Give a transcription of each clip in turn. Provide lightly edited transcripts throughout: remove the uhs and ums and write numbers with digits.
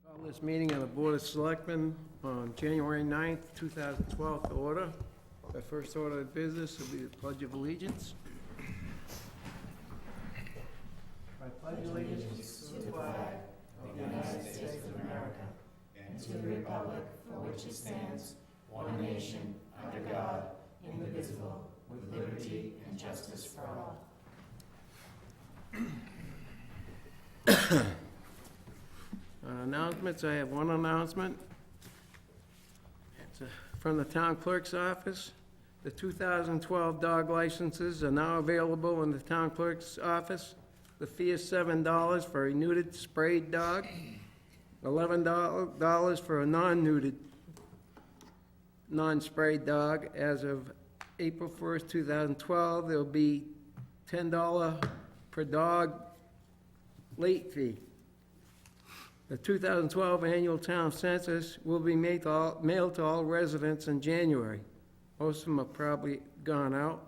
Call this meeting of the Board of Selectmen on January 9th, 2012 to order. The first order of business will be the Pledge of Allegiance. I pledge allegiance to the flag of the United States of America and to the republic for which it stands, one nation, under God, indivisible, with liberty and justice for all. Announcements, I have one announcement. It's from the town clerk's office. The 2012 dog licenses are now available in the town clerk's office. The fee is $7 for a neutered sprayed dog, $11 for a non-neutered, non-sprayed dog. As of April 1st, 2012, there'll be $10 per dog late fee. The 2012 annual town census will be mailed to all residents in January. Most of them have probably gone out.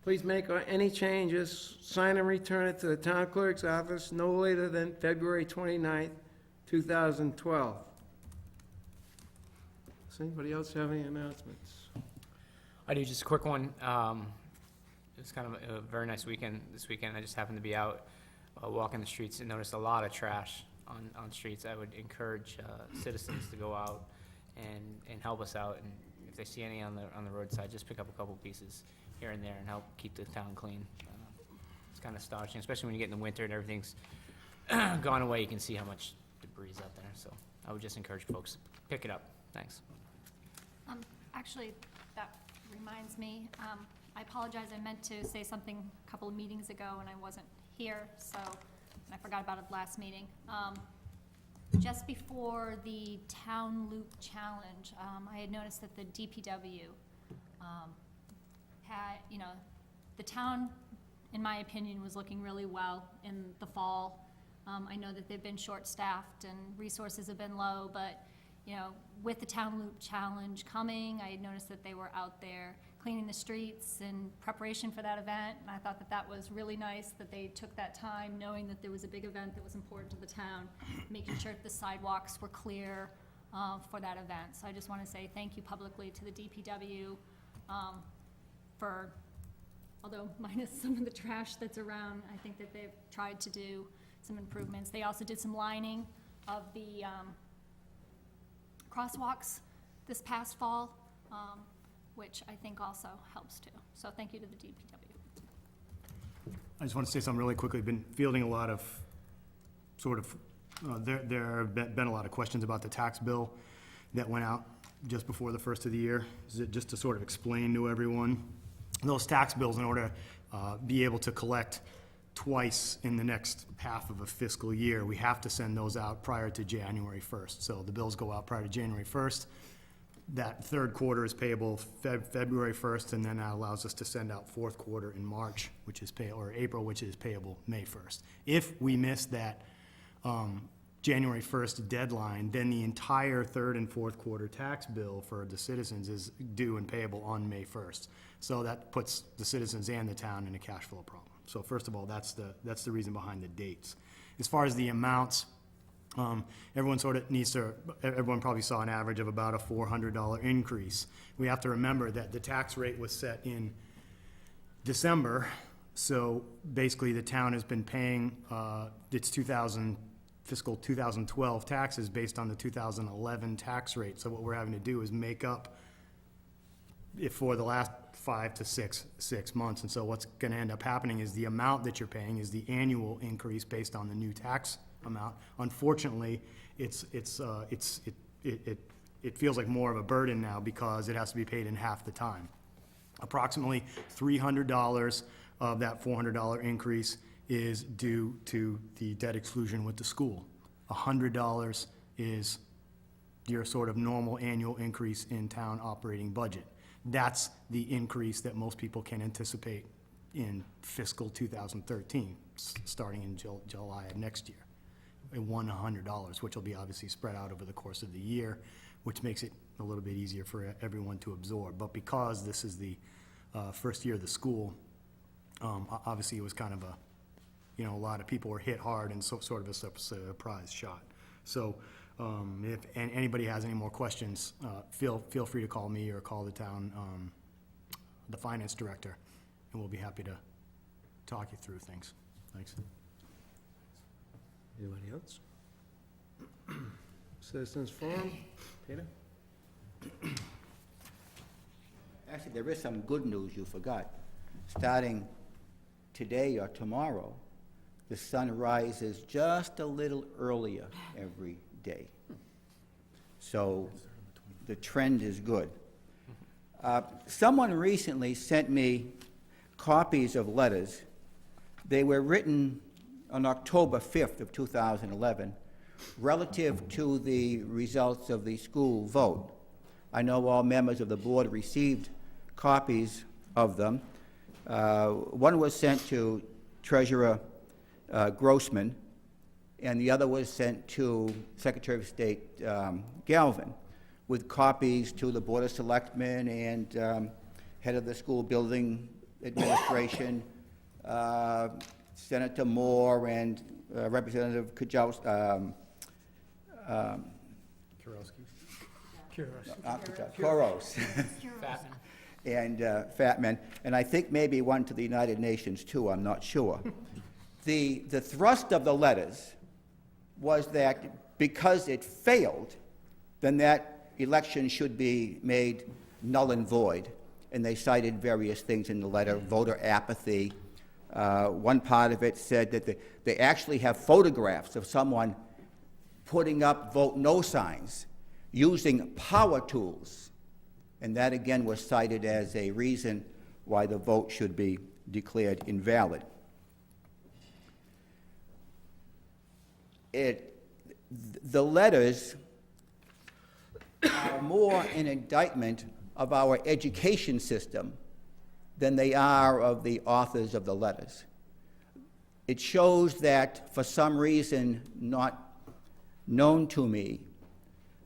Please make any changes, sign and return it to the town clerk's office no later than February 29th, 2012. Does anybody else have any announcements? I do, just a quick one. It was kind of a very nice weekend this weekend. I just happened to be out walking the streets and noticed a lot of trash on streets. I would encourage citizens to go out and help us out, and if they see any on the roadside, just pick up a couple pieces here and there and help keep the town clean. It's kind of astonishing, especially when you get in the winter and everything's gone away. You can see how much debris is out there, so I would just encourage folks to pick it up. Thanks. Actually, that reminds me, I apologize, I meant to say something a couple of meetings ago and I wasn't here, so I forgot about it last meeting. Just before the Town Loop Challenge, I had noticed that the DPW had, the town, in my opinion, was looking really well in the fall. I know that they've been short-staffed and resources have been low, but, with the Town Loop Challenge coming, I had noticed that they were out there cleaning the streets in preparation for that event, and I thought that that was really nice that they took that time, knowing that there was a big event that was important to the town, making sure that the sidewalks were clear for that event. So I just want to say thank you publicly to the DPW for, although minus some of the trash that's around, I think that they've tried to do some improvements. They also did some lining of the crosswalks this past fall, which I think also helps too. So thank you to the DPW. I just want to say something really quickly. I've been fielding a lot of there have been a lot of questions about the tax bill that went out just before the first of the year. Just to sort of explain to everyone, those tax bills, in order to be able to collect twice in the next half of a fiscal year, we have to send those out prior to January 1st. So the bills go out prior to January 1st. That third quarter is payable February 1st, and then that allows us to send out fourth quarter in March, which is or April, which is payable May 1st. If we miss that January 1st deadline, then the entire third and fourth quarter tax bill for the citizens is due and payable on May 1st. So that puts the citizens and the town in a cash flow problem. So first of all, that's the reason behind the dates. As far as the amounts, everyone probably saw an average of about a $400 increase. We have to remember that the tax rate was set in December, so basically the town has been paying its fiscal 2012 taxes based on the 2011 tax rate. So what we're having to do is make up it for the last 5 to 6 months. And so what's going to end up happening is the amount that you're paying is the annual increase based on the new tax amount. Unfortunately, it feels like more of a burden now because it has to be paid in half the time. Approximately $300 of that $400 increase is due to the debt exclusion with the school. $100 is your sort of normal annual increase in town operating budget. That's the increase that most people can anticipate in fiscal 2013, starting in July of next year. $100, which will be obviously spread out over the course of the year, which makes it a little bit easier for everyone to absorb. But because this is the first year of the school, obviously it was kind of a lot of people were hit hard and sort of a surprise shot. So And anybody has any more questions, feel free to call me or call the town, the finance director, and we'll be happy to talk you through things. Thanks. Anybody else? Citizens Forum, Peter? Actually, there is some good news you forgot. Starting today or tomorrow, the sun rises just a little earlier every day. So the trend is good. Someone recently sent me copies of letters. They were written on October 5th of 2011 relative to the results of the school vote. I know all members of the board received copies of them. One was sent to Treasurer Grossman, and the other was sent to Secretary of State Galvin, with copies to the Board of Selectmen and head of the school building administration, Senator Moore and Representative Koros. Fatman. And Fatman, and I think maybe one to the United Nations too, I'm not sure. The thrust of the letters was that because it failed, then that election should be made null and void. And they cited various things in the letter, voter apathy. One part of it said that they actually have photographs of someone putting up vote no signs using power tools. And that again was cited as a reason why the vote should be declared invalid. The letters are more an indictment of our education system than they are of the authors of the letters. It shows that, for some reason not known to me,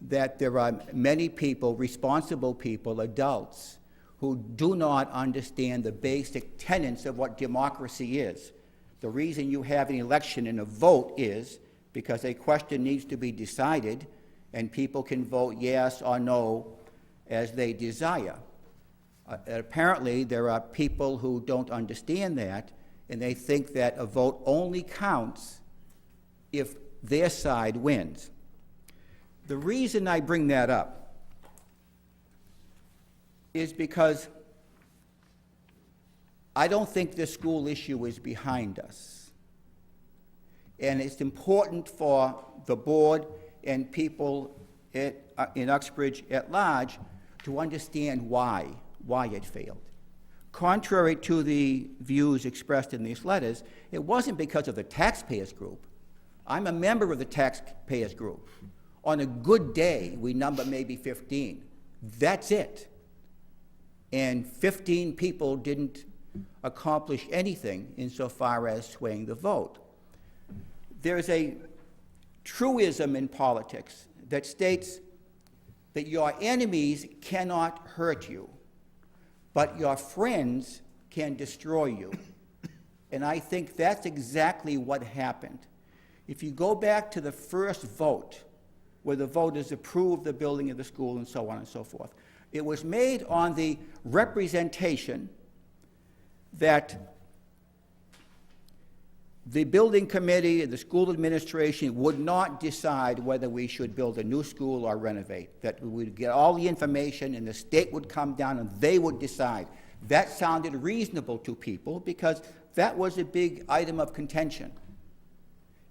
that there are many people, responsible people, adults, who do not understand the basic tenets of what democracy is. The reason you have an election and a vote is because a question needs to be decided, and people can vote yes or no as they desire. Apparently, there are people who don't understand that, and they think that a vote only counts if their side wins. The reason I bring that up is because I don't think this school issue is behind us. And it's important for the board and people in Uxbridge at large to understand why it failed. Contrary to the views expressed in these letters, it wasn't because of the taxpayers group. I'm a member of the taxpayers group. On a good day, we number maybe 15. That's it. And 15 people didn't accomplish anything insofar as swaying the vote. There's a truism in politics that states that your enemies cannot hurt you, but your friends can destroy you. And I think that's exactly what happened. If you go back to the first vote, where the voters approved the building of the school and so on and so forth, it was made on the representation that the building committee and the school administration would not decide whether we should build a new school or renovate, that we would get all the information and the state would come down and they would decide. That sounded reasonable to people because that was a big item of contention.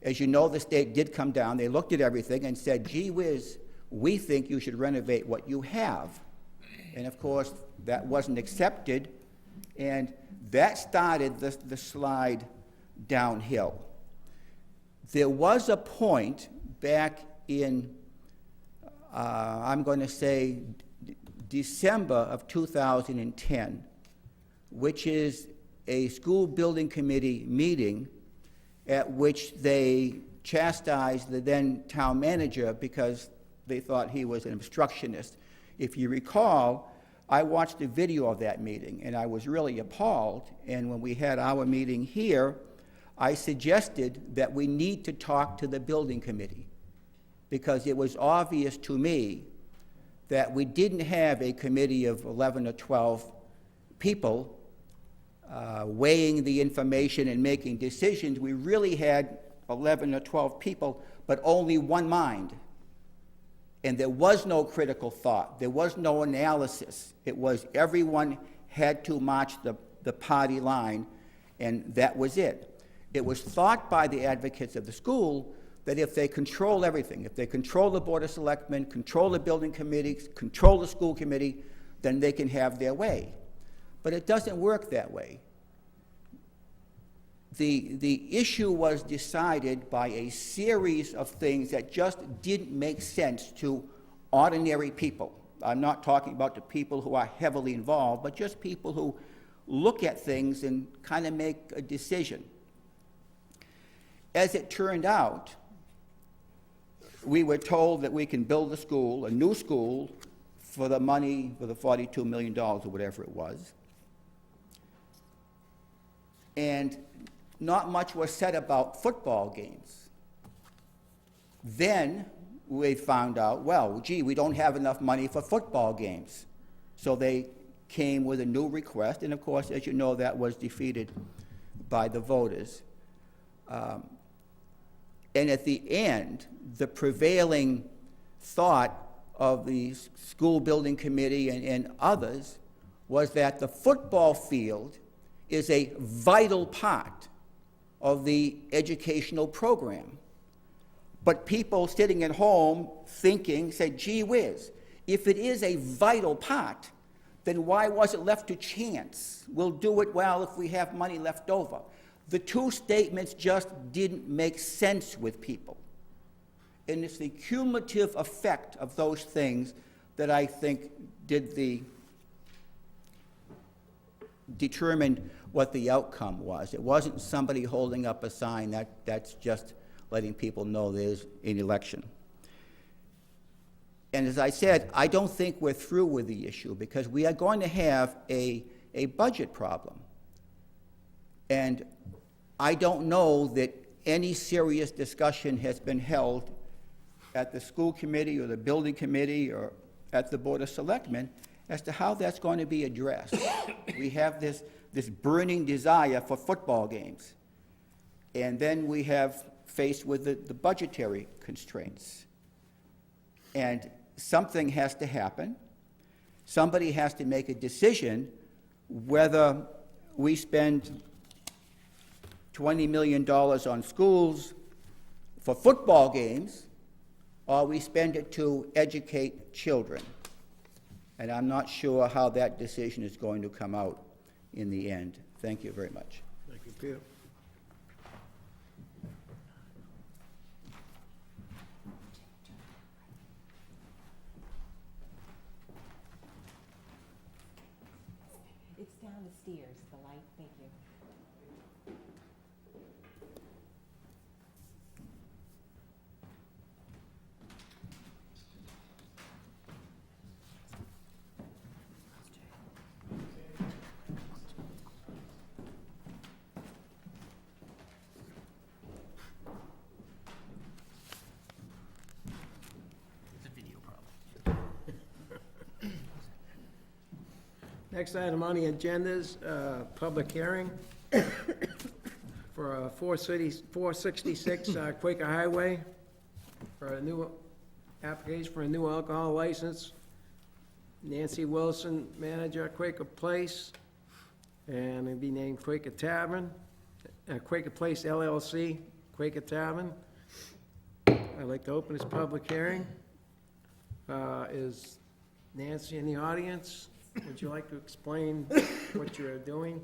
As you know, the state did come down, they looked at everything and said, gee whiz, we think you should renovate what you have. And of course, that wasn't accepted, and that started the slide downhill. There was a point back in, I'm going to say, December of 2010, which is a school building committee meeting at which they chastised the then town manager because they thought he was an obstructionist. If you recall, I watched a video of that meeting, and I was really appalled, and when we had our meeting here, I suggested that we need to talk to the building committee because it was obvious to me that we didn't have a committee of 11 or 12 people weighing the information and making decisions. We really had 11 or 12 people, but only one mind. And there was no critical thought. There was no analysis. It was everyone had to march the party line, and that was it. It was thought by the advocates of the school that if they control everything, if they control the Board of Selectmen, control the building committees, control the school committee, then they can have their way. But it doesn't work that way. The issue was decided by a series of things that just didn't make sense to ordinary people. I'm not talking about the people who are heavily involved, but just people who look at things and kind of make a decision. As it turned out, we were told that we can build a school, a new school, for the money, for the $42 million or whatever it was. And not much was said about football games. Then we found out, well, gee, we don't have enough money for football games. So they came with a new request, and of course, as you know, that was defeated by the voters. And at the end, the prevailing thought of the school building committee and others was that the football field is a vital part of the educational program. But people sitting at home thinking said, gee whiz, if it is a vital part, then why was it left to chance? We'll do it well if we have money left over. The two statements just didn't make sense with people. And it's the cumulative effect of those things that I think determined what the outcome was. It wasn't somebody holding up a sign. That's just letting people know there's an election. And as I said, I don't think we're through with the issue because we are going to have a budget problem. And I don't know that any serious discussion has been held at the school committee or the building committee or at the Board of Selectmen as to how that's going to be addressed. We have this burning desire for football games. And then we have faced with the budgetary constraints. And something has to happen. Somebody has to make a decision whether we spend $20 million on schools for football games, or we spend it to educate children. And I'm not sure how that decision is going to come out in the end. Thank you very much. Thank you, Peter. It's down the stairs, the light, thank you. Next item on the agenda is public hearing for 466 Quaker Highway for a new application for a new alcohol license. Nancy Wilson, manager, Quaker Place, and it'd be named Quaker Tavern, Quaker Place LLC, Quaker Tavern. I'd like to open this public hearing. Is Nancy in the audience? Would you like to explain what you're doing?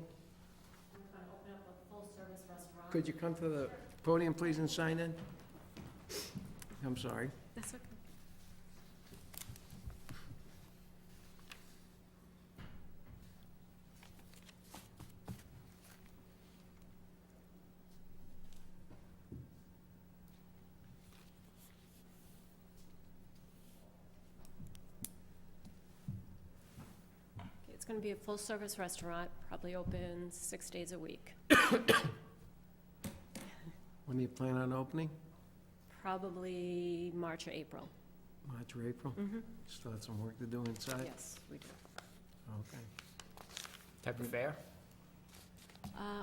I'm going to open up a full-service restaurant. Could you come to the podium, please, and sign in? I'm sorry. That's okay. It's going to be a full-service restaurant, probably open 6 days a week. When do you plan on opening? Probably March or April. March or April? Still have some work to do inside? Yes, we do. Okay. Type of fare?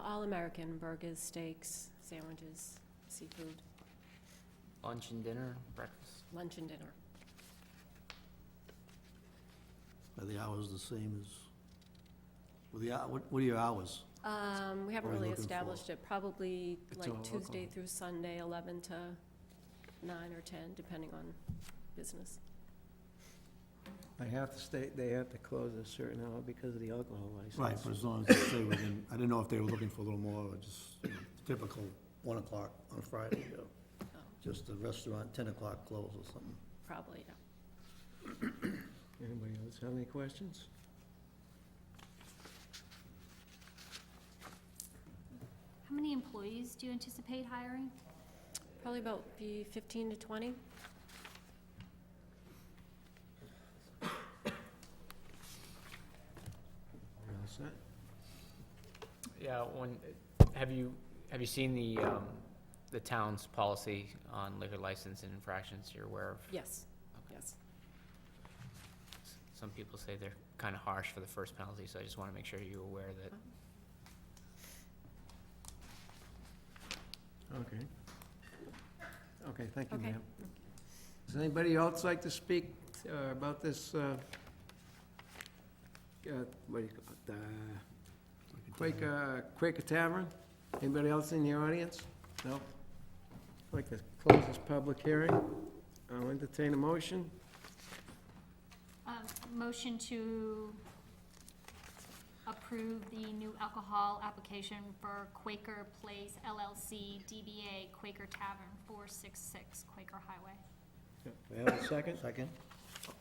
All American, burgers, steaks, sandwiches, seafood, Lunch and dinner, breakfast? lunch and dinner. Are the hours the same as, what are your hours? We haven't What are we really looking for? established it, probably It's like all Tuesday alcohol. through Sunday, 11 to 9 or 10, depending on business. They have to stay, they have to close at a certain hour because of the alcohol license. Right, but as long as they stay within, I didn't know if they were looking for a little more, or just typical 1 o'clock on a Friday, or Oh, just the restaurant, 10 o'clock close or something. probably, yeah. Anybody else have any questions? How many employees do you anticipate hiring? Probably about 15 to 20. You all set? Yeah, have you seen the town's policy on liquor license and infractions you're aware of? Yes, yes. Some people say they're kind of harsh for the first penalty, so I just want to make sure you're aware that. Okay. Okay, thank you, Okay. ma'am. Does anybody else like to speak about this, what do you call it, Quaker Tavern? Anybody else in the audience? No? I'd like to close this public hearing. I'll entertain a motion. Motion to approve the new alcohol application for Quaker Place LLC, DBA Quaker Tavern, 466 Quaker Highway. Do I have a second? Second?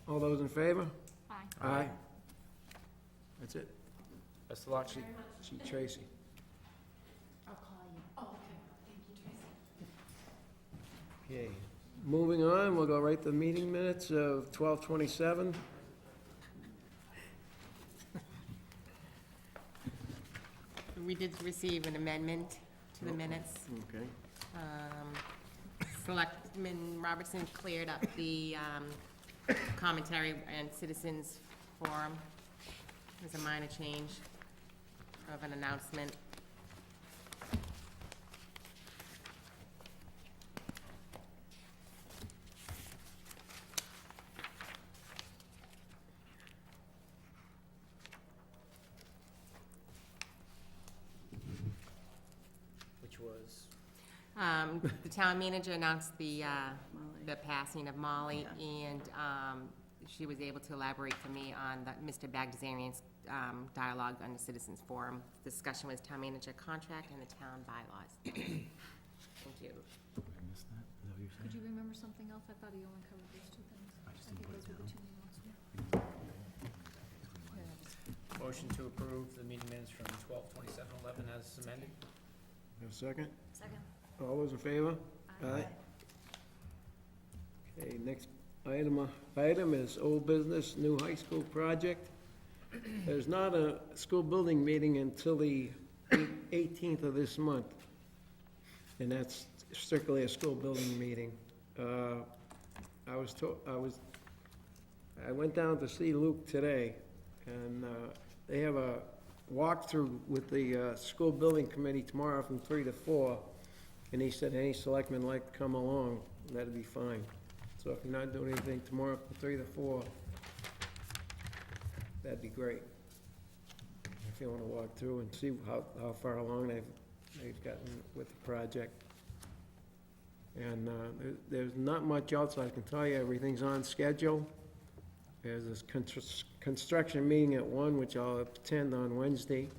All those in favor? Aye. Aye. That's it. Best of luck. See Tracy. I'll call you. Oh, okay. Thank you, Tracy. Okay. Moving on, we'll go right to the meeting minutes of 12:27. We did receive an amendment to the minutes. Okay. Selectman Robertson cleared up the commentary and citizens forum. There's a minor change of an announcement. Which was? The town manager announced the passing of Molly, and she was able to elaborate for me on Mr. Bagdasarian's dialogue on the citizens forum. Discussion was town manager contract and the town bylaws. Thank you. Could you remember something else? I thought he only covered those two things. I think those were the two main ones. Motion to approve the meeting minutes from 12/27/11 as amended? Have a second? Second. All those in favor? Aye. Okay, next item is old business, new high school project. There's not a school building meeting until the 18th of this month, and that's strictly a school building meeting. I went down to see Luke today, and they have a walkthrough with the school building committee tomorrow from 3 to 4, and he said any selectman like to come along, that'd be fine. So if you're not doing anything tomorrow from 3 to 4, that'd be great. If you want to walk through and see how far along they've gotten with the project. And there's not much else I can tell you. Everything's on schedule. There's this construction meeting at 1, which I'll attend on Wednesday.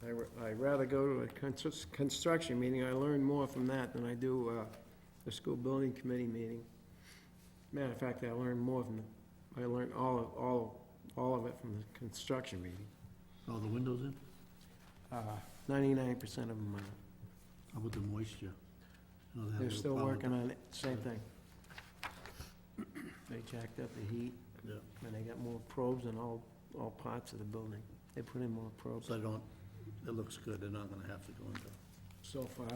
I'd rather go to a construction meeting. I learn more from that than I do the school building committee meeting. Matter of fact, I learned all of it from the construction meeting. All the windows in? 99% of them are. How about the moisture? I know they have They're a still problem. working on it, same thing. They jacked up the heat, Yeah, and they got more probes in all parts of the building. They put in more probes so it looks good, they're not gonna have to go into. so far.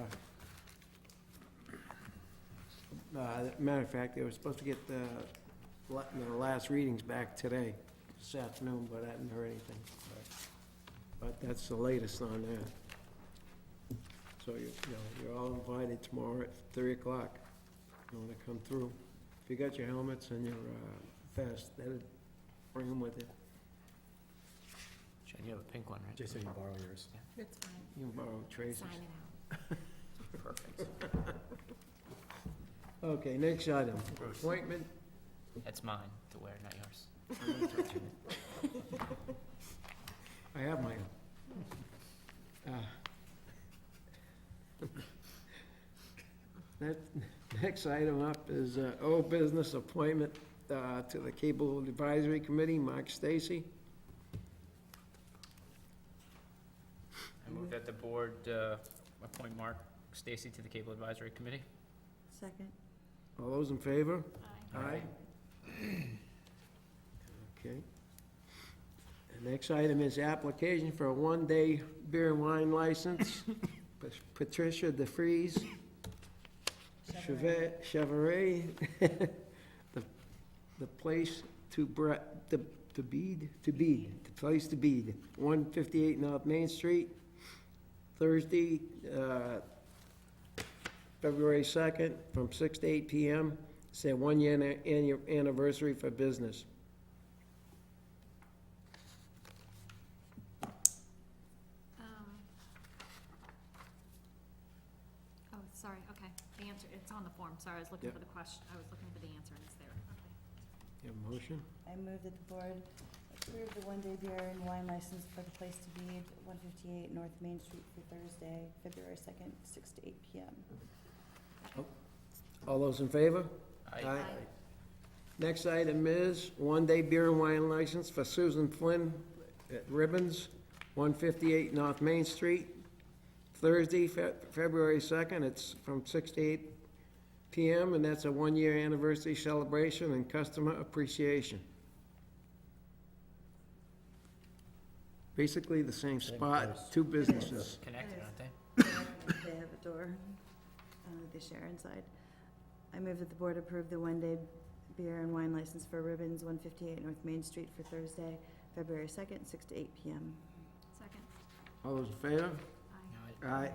Matter of fact, they were supposed to get the last readings back today, this afternoon, but I hadn't heard anything. But that's the latest on that. So you're all invited tomorrow at 3 o'clock. You wanna come through. If you got your helmets and your vest, bring them with you. Jen, you have a pink one, right? Jason, you borrow yours. That's fine. You can borrow Tracy's. Sign it out. Perfect. Okay, next item, Bruce. appointment. That's mine to wear, not yours. I'm not touching it. I have mine. That, next item up is old business appointment to the Cable Advisory Committee, Mark Stacy. I move that the board appoint Mark Stacy to the Cable Advisory Committee. Second. All those in favor? Aye. Aye. Okay. The next item is application for a one-day beer and wine license. Patricia DeFries, Chevrolet, the place to bead, the place to bead, 158 North Main Street, Thursday, February 2nd, from 6 to 8 p.m. It's their one-year anniversary for business. Oh, sorry, okay, the answer, it's on the form, sorry, I was looking Yep. for the question, I was looking for the answer, and it's there, okay. You have a motion? I move that the board approve the one-day beer and wine license for the place to be, 158 North Main Street for Thursday, February 2nd, 6 to 8 p.m. All those in favor? Aye. Next item is one-day beer and wine license for Susan Flynn at Ribbons, 158 North Main Street, Thursday, February 2nd. It's from 6 to 8 p.m., and that's a one-year anniversary celebration and customer appreciation. Basically the same spot, two businesses. Connected, aren't they? They have a door they share inside. I move that the board approve the one-day beer and wine license for Ribbons, 158 North Main Street for Thursday, February 2nd, 6 to 8 p.m. Second. All those in favor? Aye. Aye.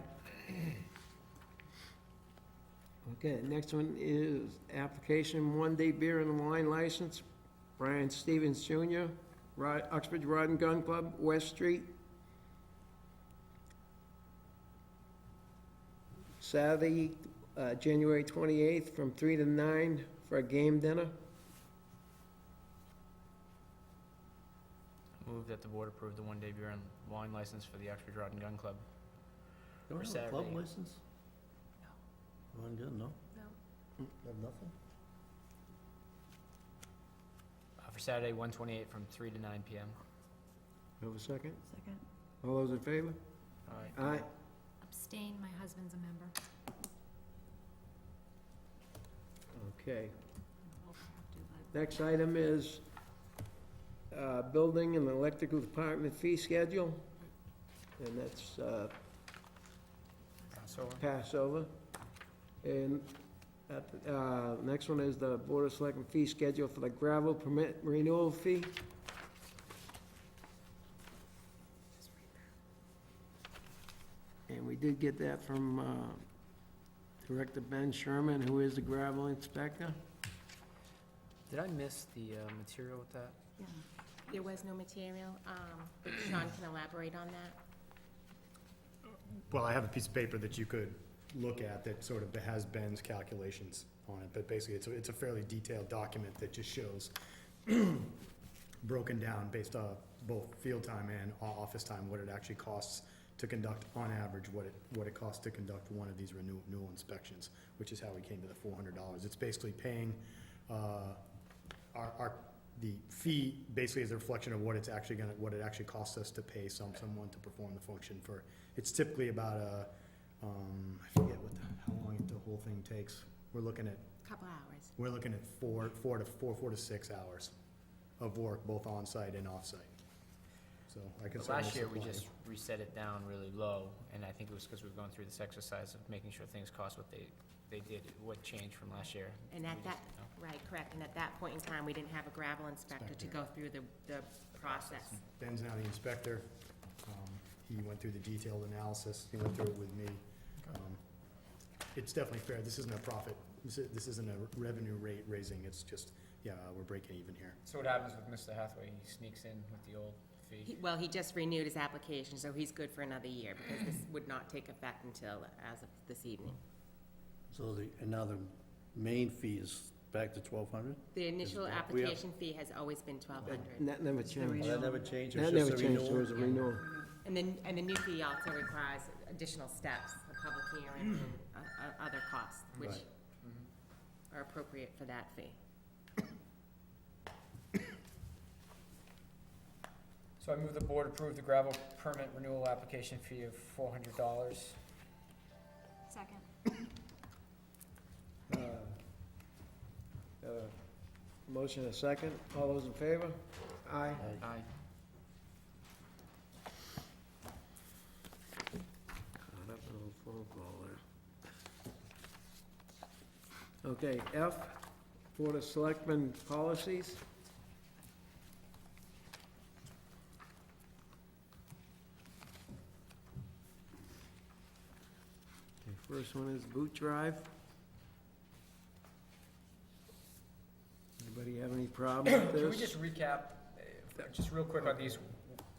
Okay, next one is application one-day beer and wine license, Brian Stevens Jr., Uxbridge Rod and Gun Club, West Street. Saturday, January 28th, from 3 to 9 for a game dinner. Move that the board approve the one-day beer and wine license for the Uxbridge Rod and Gun Club. You don't For have a club Saturday. license? No. Run good, no? No. Have nothing? For Saturday, 1/28, from 3 to 9 p.m. Have a second? Second. All those in favor? Aye. Aye. Abstain, my husband's a member. Okay. We'll have to, but- Next item is building and electrical department fee schedule, and that's Passover. Passover. And next one is the Board of Selectmen fee schedule for the gravel permit renewal fee. And we did get that from Director Ben Sherman, who is the gravel inspector. Did I miss the material with that? Yeah. There was no material, but Sean can elaborate on that. Well, I have a piece of paper that you could look at that sort of has Ben's calculations on it, but basically it's a fairly detailed document that just shows broken down based on both field time and office time, what it actually costs to conduct, on average, what it costs to conduct one of these renewal inspections, which is how we came to the $400. It's basically paying, the fee basically is a reflection of what it actually costs us to pay someone to perform the function for, it's typically about I forget how long the whole thing takes. We're looking at Couple hours. 4 to 6 hours of work, both on-site and off-site. so I can But certainly last year, we supply. just reset it down really low, and I think it was because we were going through this exercise of making sure things cost what they did, what changed from last year. And We at just that, didn't know. right, correct, and at that point in time, we didn't have a gravel inspector to go through the process. Ben's now the inspector. He went through the detailed analysis. He went through it with me. It's definitely fair. This isn't a profit. This isn't a revenue rate raising. It's just, yeah, we're breaking even here. So what happens with Mr. Hathaway? He sneaks in with the old fee? Well, he just renewed his application, so he's good for another year, because this would not take effect until as of this evening. So and now the main fee is back to 1,200? The initial we have- application fee has always been $1,200. That never changed. That never changed, it was That never just a changed, it was renewal? a renewal. And the new fee also requires additional steps, a public hearing and other costs, which Right. are appropriate for that fee. So I move the board approve the gravel permit renewal application fee of $400. Second. Motion a second, all those in favor? Aye. Aye. Caught up in a little phone call there. Okay, F, Board of Selectmen policies. Okay, first one is boot drive. Anybody have any problem with this? Can we just recap, just real quick on these,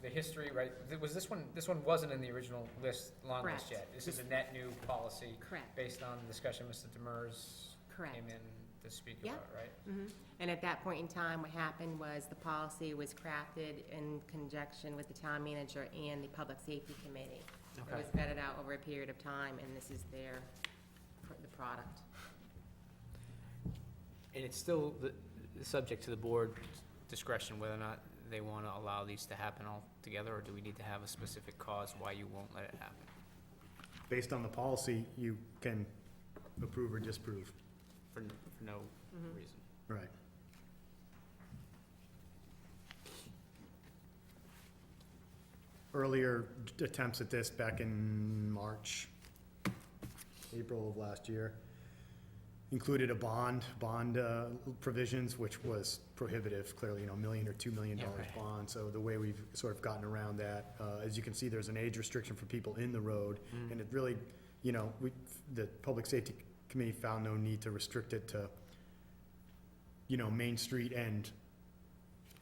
the history, right? Was this one wasn't in the original list, long list Correct. yet? This is a net new policy Correct. based on the discussion Mr. Demers Correct. came in to speak Yeah. about, right? Mhm. And at that point in time, what happened was the policy was crafted in conjunction with the town manager and the public safety committee. It Okay. was vetted out over a period of time, and this is the product. And it's still subject to the board discretion whether or not they want to allow these to happen all together, or do we need to have a specific cause why you won't let it happen? Based on the policy, you can approve or disapprove. For no Mhm. reason. Right. Earlier attempts at this back in March, April of last year, included a bond provisions, which was prohibitive, clearly, $1 million or $2 million Yeah, right. bond. So the way we've sort of gotten around that, as you can see, there's an age restriction for people in the road. And it really, the Public Safety Committee found no need to restrict it to, Main Street and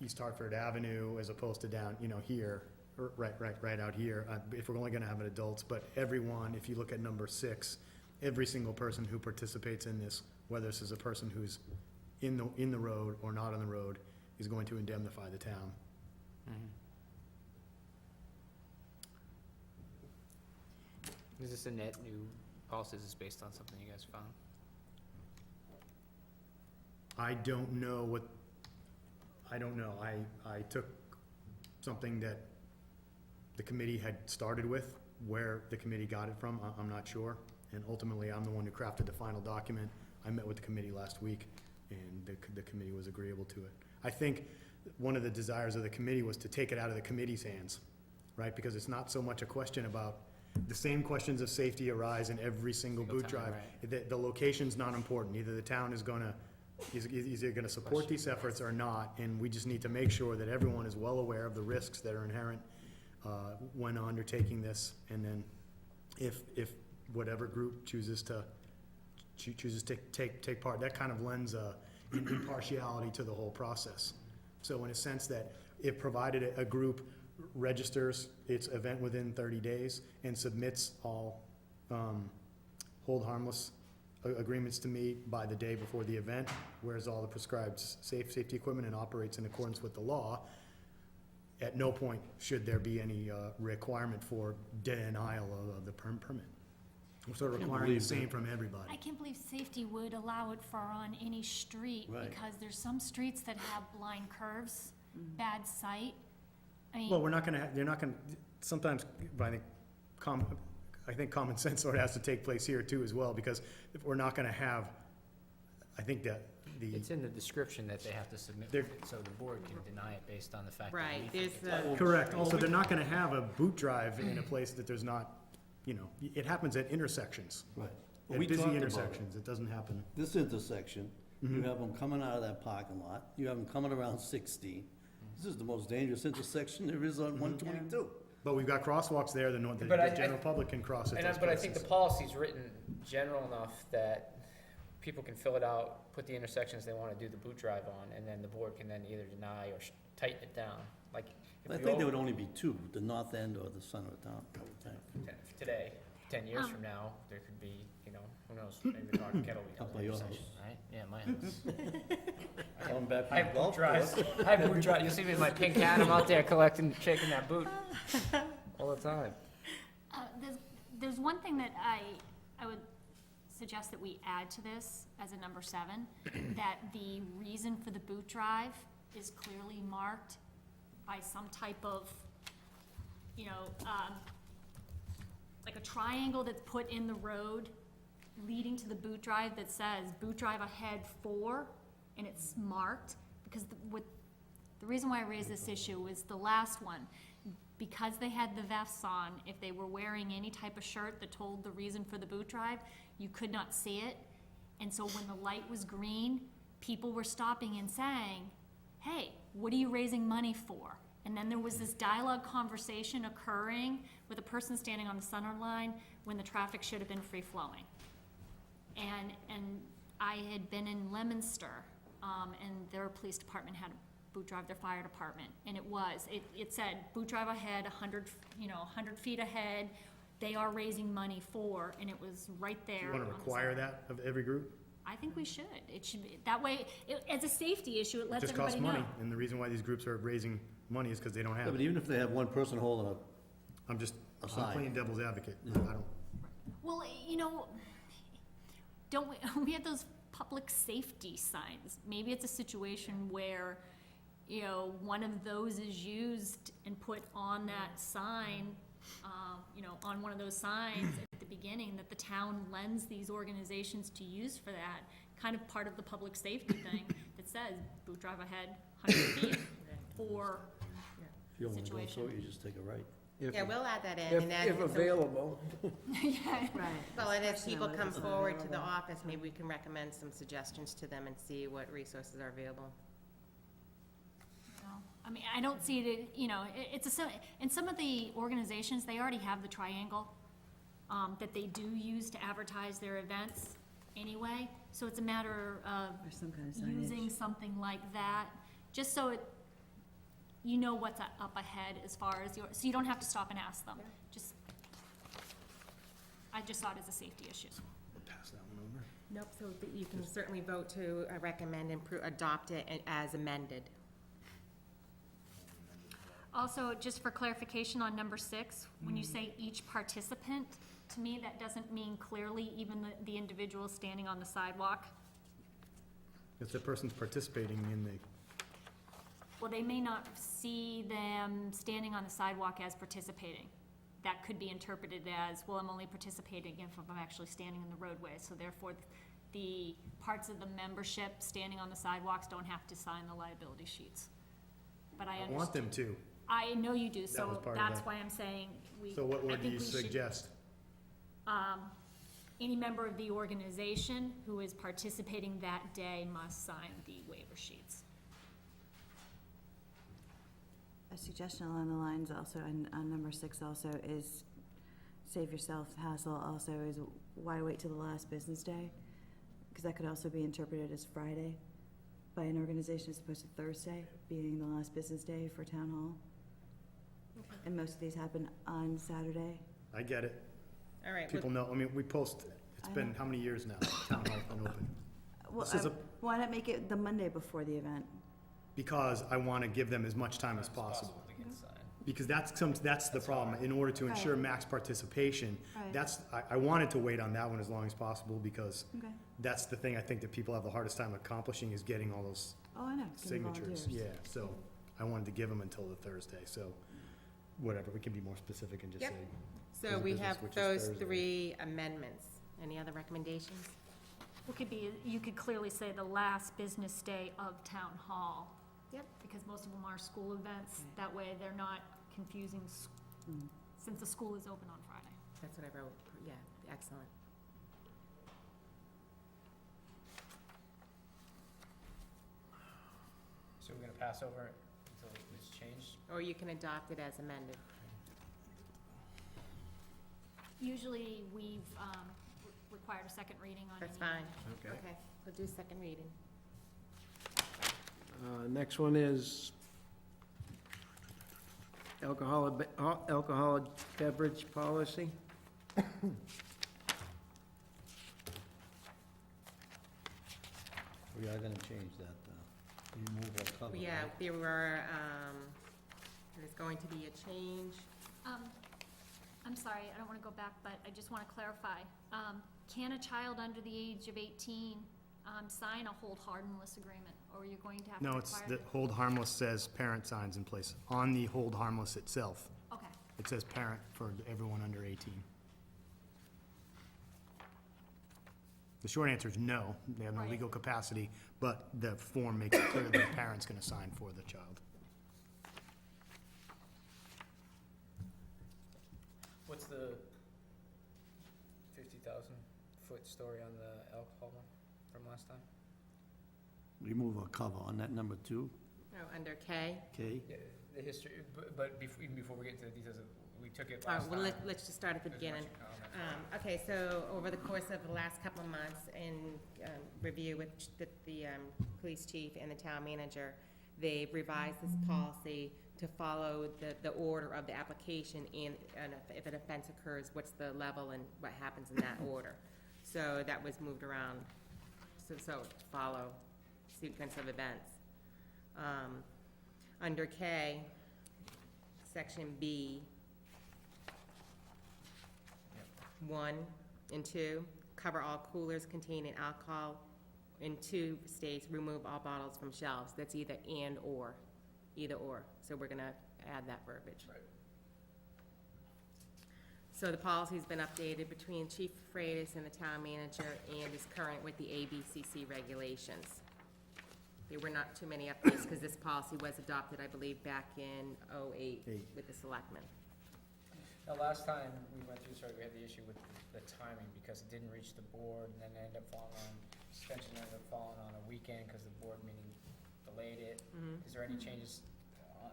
East Hartford Avenue as opposed to down, here, or right out here, if we're only gonna have it adults. But everyone, if you look at number 6, every single person who participates in this, whether this is a person who's in the road or not on the road, is going to indemnify the town. Is this a net new policy? Is this based on something you guys found? I don't know. I took something that the committee had started with, where the committee got it from, I'm not sure. And ultimately, I'm the one who crafted the final document. I met with the committee last week, and the committee was agreeable to it. I think one of the desires of the committee was to take it out of the committee's hands, right? Because it's not so much a question about, the same questions of safety arise in every single Single boot time, drive. right. The location's not important. Either the town is either gonna support these efforts or not, and we just need to make sure that everyone is well aware of the risks that are inherent when undertaking this. And then if whatever group chooses to take part, that kind of lends impartiality to the whole process. So in a sense that if provided a group registers its event within 30 days and submits all hold harmless agreements to me by the day before the event, wears all the prescribed safety equipment and operates in accordance with the law, at no point should there be any requirement for denial of the permit. We're sort of requiring the same from everybody. I can't believe safety would allow it for on any street, Right. because there's some streets that have blind curves, bad sight. I mean. Well, they're not gonna, sometimes, but I think common sense sort of has to take place here too as well, because if we're not gonna have, I think that It's in the description that they have to submit, They're- with it, so the board can deny it based on the fact that we Right, think there's it's. the, Correct, so they're not gonna have a boot drive in a place that there's not, it happens at intersections. Right. At We busy talked about it. intersections, it doesn't happen. This intersection, Mm-hmm. you have them coming out of that parking lot, you have them coming around 16. This is the most dangerous intersection there is on 122. But we've got crosswalks there, the But I- general public can cross at those But I think the places. policy's written general enough that people can fill it out, put the intersections they wanna do the boot drive on, and then the board can then either deny or tighten it down, like. if I we think there all- would only be two, the north end or the center of town, I would think. Today, 10 years from now, there could be, who knows, maybe the dog kettle becomes Up by an your intersection, house. right? Yeah, my house. Coming back I from have the boot golf drives, course. I have boot drives, you'll see me in my pink hat, I'm out there collecting, shaking that boot all the time. There's one thing that I would suggest that we add to this as a number 7, that the reason for the boot drive is clearly marked by some type of, like a triangle that's put in the road leading to the boot drive that says boot drive ahead 4, and it's marked, because the reason why I raised this issue was the last one. Because they had the vests on, if they were wearing any type of shirt that told the reason for the boot drive, you could not see it. And so when the light was green, people were stopping and saying, hey, what are you raising money for? And then there was this dialogue conversation occurring with a person standing on the center line when the traffic should have been free-flowing. And I had been in Leominster, and their police department had a boot drive, their fire department, and it said, boot drive ahead, 100 feet ahead, they are raising money for, and it was right there. You wanna on the require sign. that of every group? I think we should. It should be, that way, as a safety issue, it lets Just everybody costs know. money, and the reason why these groups are raising money is because they don't Yeah, have but it. even if they have one person holding I'm Aside. playing devil's advocate, I don't, Well, don't we have those public safety signs? Maybe it's a situation where, one of those is used and put on that sign, on one of those signs at the beginning, that the town lends these organizations to use for that, kind of part of the public safety thing, that says, boot drive ahead 100 feet for if you don't want to go situation. so, you just take a right. yeah, we'll add that in. and If then- available. Right. Well, and as people Personally, come it's forward to the available. office, maybe we can recommend some suggestions to them and see what resources are available. I mean, I don't see it, in some of the organizations, they already have the triangle, that they do use to advertise their events anyway. So it's a matter of Or some kind of signage. using something like that, just so what's up ahead as far as so you don't have to stop and ask them. I just saw it as a safety issue. we'll pass that one over. Nope, so you can certainly vote to recommend and adopt it as amended. Also, just for clarification on number 6, when you say each participant, to me, that doesn't mean clearly even the individual standing on the sidewalk. If the person's participating in the, Well, they may not see them standing on the sidewalk as participating. That could be interpreted as, well, I'm only participating if I'm actually standing in the roadway, so therefore, the parts of the membership standing on the sidewalks don't have to sign the liability sheets. But I I understand. want them to, I know you do, was so part of that's that. why I'm saying so what I would think you we should, suggest? any member of the organization who is participating that day must sign the waiver sheets. A suggestion along the lines also, on number 6 also, is save yourself hassle also, is why wait till the last business day? Because that could also be interpreted as Friday by an organization as opposed to Thursday being the last business day for town hall. And most of these happen on Saturday. I get it. All right, People know, we post, it's I been know. how many years now, town hall's been open? Well, This is a- why not make it the Monday before the event? Because I want to give them as much time as possible. to get signed. Because that's the problem, in order to ensure Right. max participation, Right. I wanted to wait on that one as long as possible, because Okay. that's the thing I think that people have the hardest time accomplishing, is getting all those Oh, I know. Give them signatures. volunteers. Yeah, so I wanted to give them until the Thursday, so whatever, we can be more specific and just Yep. say. so close of we business, have which is those Thursday. 3 amendments. Any other recommendations? It could be, you could clearly say the last business day of town hall. Yep. Because most of them are school events, that way they're not confusing, since the school is open on Friday. That's what I wrote, yeah, excellent. So we're gonna pass over it until it's changed? Or you can adopt it as amended. Usually, we've required a second reading on any. That's fine. Okay. Okay, we'll do second reading. Next one is alcoholic beverage policy. We are gonna change that, remove or cover. Yeah, right? there were, there's going to be a change. I'm sorry, I don't want to go back, but I just want to clarify. Can a child under the age of 18 sign a hold harmless agreement, or you're going to have to No, require? it's, the hold harmless says parent signs in place. On the hold harmless itself, Okay, it says parent for everyone under 18. The short answer is no, they have no Right. legal capacity, but the form makes it clear that the parent's gonna sign for the child. What's the 50,000-foot story on the alcohol one from last time? Remove or cover on that number 2, Oh, under K. okay? Yeah, the history, but even before we get into the details, we took it All last right, time. well, let's just start at the There's a bunch beginning. of comments. Okay, so over the course of the last couple of months, in review with the police chief and the town manager, they've revised this policy to follow the order of the application, and if an offense occurs, what's the level and what happens in that order. So that was moved around, so to follow sequence of events. Under K, section B, 1 and 2, cover all coolers containing alcohol. In 2 states, remove all bottles from shelves. That's either and or, either or. So we're gonna add that verbiage. Right. So the policy's been updated between Chief Freitas and the town manager and is current with the ABCC regulations. There were not too many updates because this policy was adopted, I believe, back in '08 with the selectmen. Now, last time we went through this, we had the issue with the timing because it didn't reach the board and then it ended up falling on, suspension ended up falling on a weekend because the board meeting delayed it. Is there any changes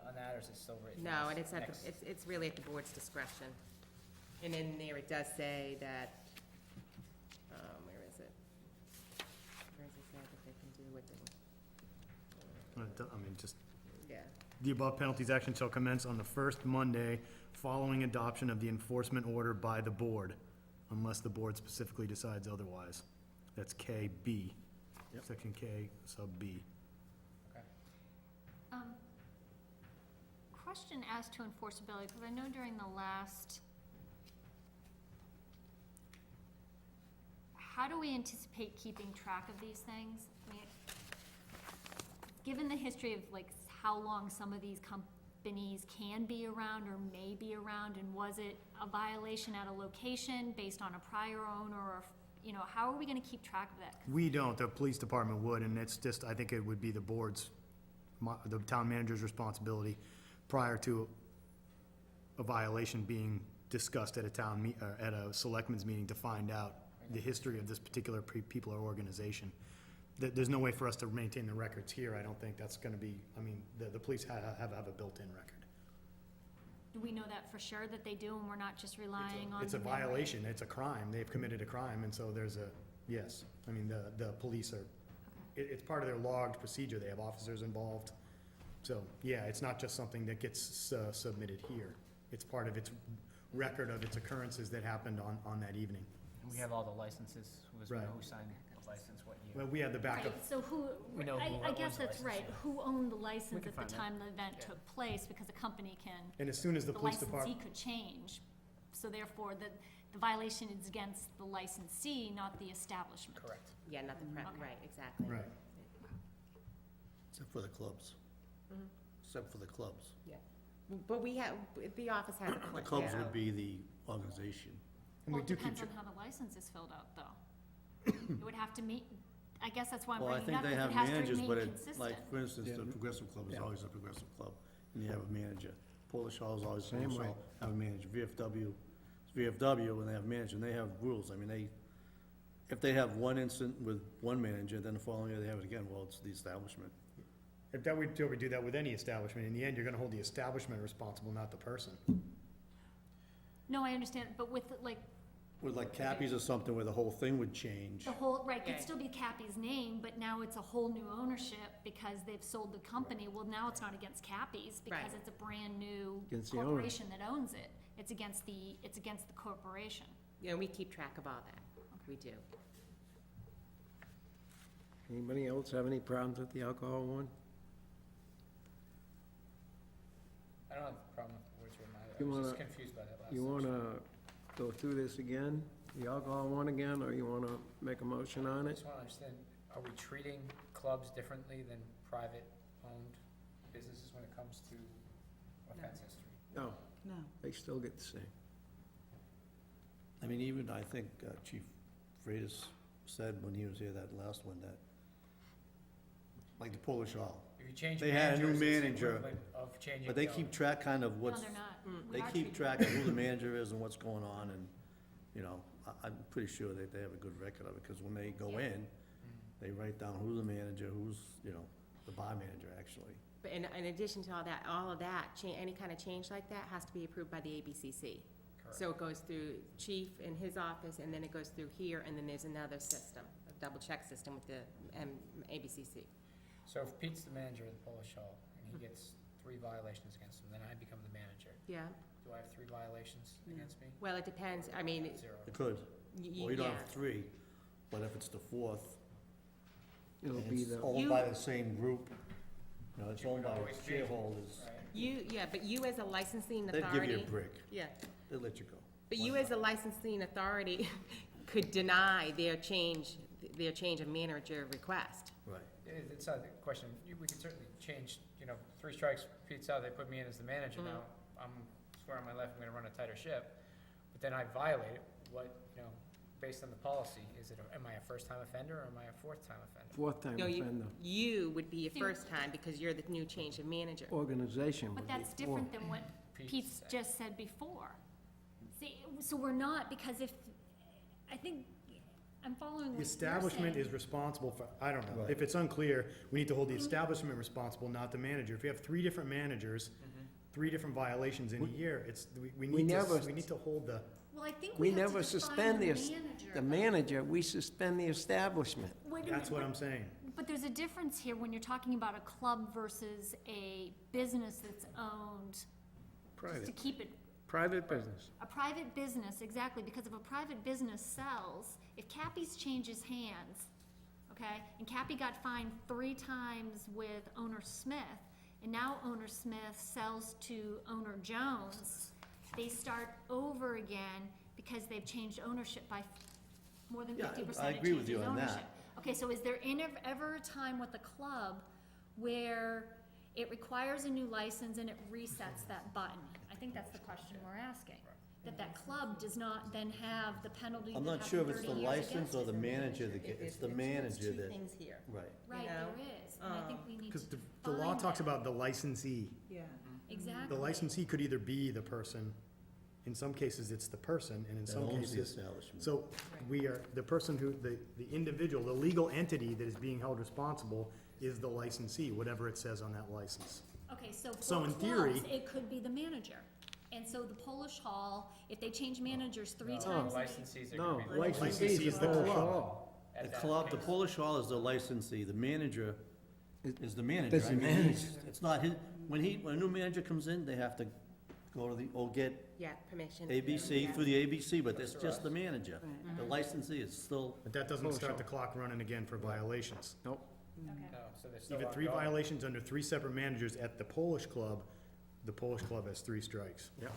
on that, or is it still written? No, as and next? it's really at the board's discretion. And in there, it does say that, where is it? Where does it say that they can do what they, I mean, just, yeah. the above penalties action shall commence on the first Monday following adoption of the enforcement order by the board, unless the board specifically decides otherwise. That's KB, section K, sub B. Okay. question as to enforceability, because I know during the last, how do we anticipate keeping track of these things? I mean, given the history of like how long some of these companies can be around or may be around, and was it a violation at a location based on a prior owner, or, you know, how are we gonna keep track of that? We don't, the police department would, and it's just, I think it would be the board's, the town manager's responsibility prior to a violation being discussed at a town at a selectmen's meeting to find out the history of this particular people or organization. There's no way for us to maintain the records here, I don't think that's gonna be, I mean, the police have a built-in record. Do we know that for sure that they do, and we're not just relying on? It's a the memory? violation, it's a crime, they've committed a crime, and so there's a, yes, I mean, the police are, it's part of their logged procedure, they have officers involved. So, yeah, it's not just something that gets submitted here, it's part of its record of its occurrences that happened on that evening. And we have all the licenses, we know Right. who signed the license, what year. Well, we had the backup, Right, so who, We know who I owns guess the that's license, right, yeah. who owned the license can at the find that. time the event Yeah. took place, because a company can, and as soon as the the police licensee department, could change, so therefore, the violation is against the licensee, not the establishment. Correct. Yeah, not the prep, Okay. right, exactly. right, Except for the clubs. Mhm. Except for the clubs. But we have, the office has a The point. clubs would be the organization. and Well, we it do keep, depends on how the license is filled out, though. It would have to meet, I guess that's why I'm Well, I bringing it think up, they because have it has to managers, remain but it, consistent. like, for instance, the Progressive Club is Yeah. always a Progressive Club, and you have a manager. Polish Hall is always, Same Polish way. Hall, have a manager. VFW, it's VFW, and they have a manager, and they have rules. I mean, if they have one incident with one manager, then the following year they have it again, well, it's the establishment. If that, we do that with any establishment. In the end, you're gonna hold the establishment responsible, not the person. No, I understand, but with, like, With like Cappies or something where the whole thing would change. the whole, right, could Okay. still be Cappy's name, but now it's a whole new ownership because they've sold the company. Well, now it's not against Cappy's because Right. it's a brand-new Against the owner. corporation that owns it. It's against the corporation. Yeah, we keep track of all that. We do. Anybody else have any problems with the alcohol one? I don't have a problem with the words were my, I You was just wanna- confused by that last You section. wanna go through this again, the alcohol one again, or you wanna make a motion on I it? just wanna understand, are we treating clubs differently than private-owned businesses when it comes to offense history? No, No. they still get the same. I mean, even, I think Chief Freitas said when he was here, that last one, that, like the Polish Hall, If you change They had a new managers, it's the manager, equivalent of changing but they the keep owner. track kind of No, what's, they're not. We they are keep treating- track of who the manager is and what's going on, and, you know, I'm pretty sure that they have a good record of it, because when they go Yeah. in, they write down who's the manager, who's, you know, the bar manager, actually. But in addition to all of that, any kind of change like that has to be approved by the ABCC. So it goes through chief in his office, and then it goes through here, and then there's another system, a double check system with the ABCC. So if Pete's the manager of the Polish Hall, and he gets 3 violations against him, then I become the manager. Yeah, Do I have 3 violations against me? well, it depends, I mean, 0. It could, well, you don't yeah. have 3, but if it's the 4th, It'll and be it's the, owned by the same group, you know, it's owned by Always be. shareholders, Right. But you as a licensing they'd authority. give you a break, Yeah, they'd let you go. but you as a licensing authority could deny their change of manager request. Right. It's not a question, we can certainly change, 3 strikes, Pete's out, they put me in as the manager now, I'm swear on my life I'm gonna run a tighter ship, but then I violate it, based on the policy, am I a first-time offender or am I a fourth-time offender? fourth-time No, offender. you would be a See- first time because you're the new change of manager. Organization But would be that's four. different than what Pete's Pete's saying. just said before. See, so we're not, because I think, I'm following The what you're establishment saying. is responsible for, I don't know, Right. if it's unclear, we need to hold the establishment responsible, not the manager. If you have 3 different managers, 3 different violations in a year, we need to hold the, Well, I think We we have to never define suspend the the manager. manager, we suspend the establishment. Wait a that's minute, what but- I'm saying. But there's a difference here when you're talking about a club versus a business that's owned, just to Private, keep it, private business. a private business, exactly, because if a private business sells, if Cappy's changes hands, okay, and Cappy got fined 3 times with owner Smith, and now owner Smith sells to owner Jones, they start over again because they've changed ownership by more than Yeah, 50% I it agree with changes you on that. ownership. Okay, so is there ever a time with a club where it requires a new license and it resets that button? I think that's the question we're asking. That club does not then have the penalty I'm that not has sure if 30 it's the years license against or it. the manager that gets, it's the manager that, things here. right. Right, you know? there is, and I think we need to Because the law find talks that. about the licensee. Yeah. Exactly. The licensee could either be the person, in some cases, it's the person, and in That some owns the cases. establishment. So we are, the person who, the individual, the legal entity that is being held responsible is the licensee, whatever it says on that license. Okay, so So for in clubs, theory- it could be the manager. And so the Polish Hall, if they change managers 3 No, times, the licensees are No, gonna be. the licensee Licensee is is the the Polish club. Hall. at The that club, the case. Polish Hall is the licensee, the manager is the manager. Does the I mean, manager- it's not his, when a new manager comes in, they have to go to or get Yeah, permission. ABC Yeah. through the ABC, but it's That's just the right. manager. The licensee is still, But that doesn't Polish start Hall. the clock running again for violations. Nope. okay. No, so they're still Even 3 ongoing. violations under 3 separate managers at the Polish club has 3 strikes. Yep.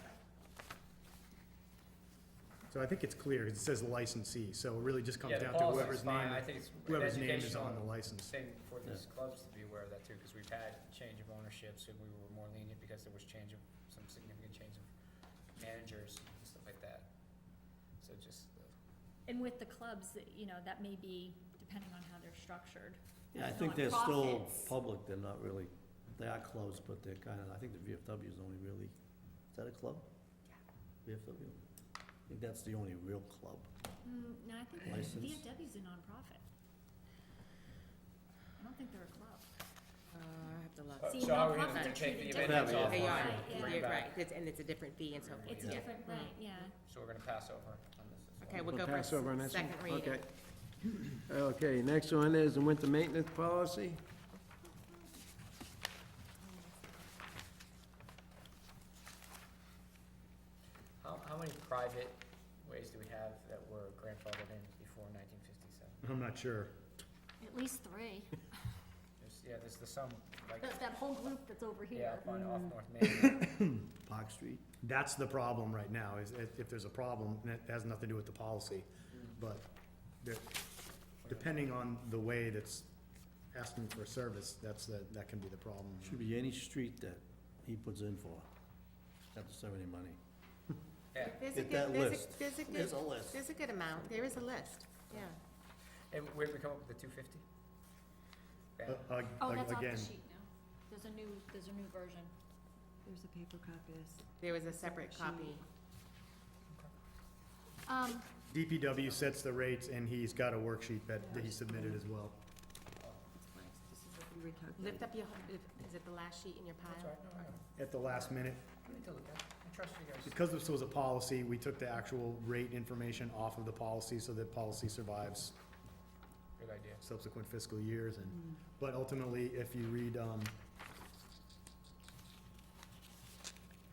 So I think it's clear, 'cause it says licensee, so it really just comes Yeah, the down to policy's whoever's fine. I name, think it's an whoever's name is educational on the license. thing for these clubs to be aware of that too, because we've had change of ownership, so we were more lenient because there was some significant change of managers and stuff like that. So just, And with the clubs, you know, that may be depending on how they're structured. Yeah, I As think they're still nonprofits. public, they're not really, they are clubs, but they're kind of, I think the VFW is only really, is that a club? Yeah. VFW? I think that's the only real club. No, I think License? VFW's a nonprofit. I don't think they're a club. I have to look. See, So how are we gonna nonprofits are take treated the differently. amendments off? Yeah, You're on right, it, Yeah. bring it you're back? right, and it's a different fee and so forth. It's a yeah. different, right, yeah. So we're gonna pass over on this as well. Okay, we'll go pass over on for this one? second reading. Okay. Okay, next one is the winter maintenance policy. How many private ways do we have that were grandfathered in before 1957? I'm not sure. At least 3. There's the some, like, That whole group that's over yeah, here. up on off North Main. Park Street? That's the problem right now, is if there's a problem, and it has nothing to do with the policy, but there- depending on the way that's asking for service, that can be the problem. Should be any street that he puts in for, have to serve any money. Yeah, There's a Get good, that there's list. a, there's a There's good, a list. there's a good amount, there is a list, yeah. and where did we come up with the 250? Yeah. Oh, that's off Again, the sheet now. There's a new version. There's a paper copy of this. There was a separate copy. DPW sets the rates, and he's got a worksheet that he submitted as well. You recalculated. Lift up your, is it the last sheet in your That's pile? all right, no, I don't At the last minute, need to look at it. I trust you guys. because this was a policy, we took the actual rate information off of the policy, so that policy survives Good idea. subsequent fiscal years, and, but ultimately, if you read,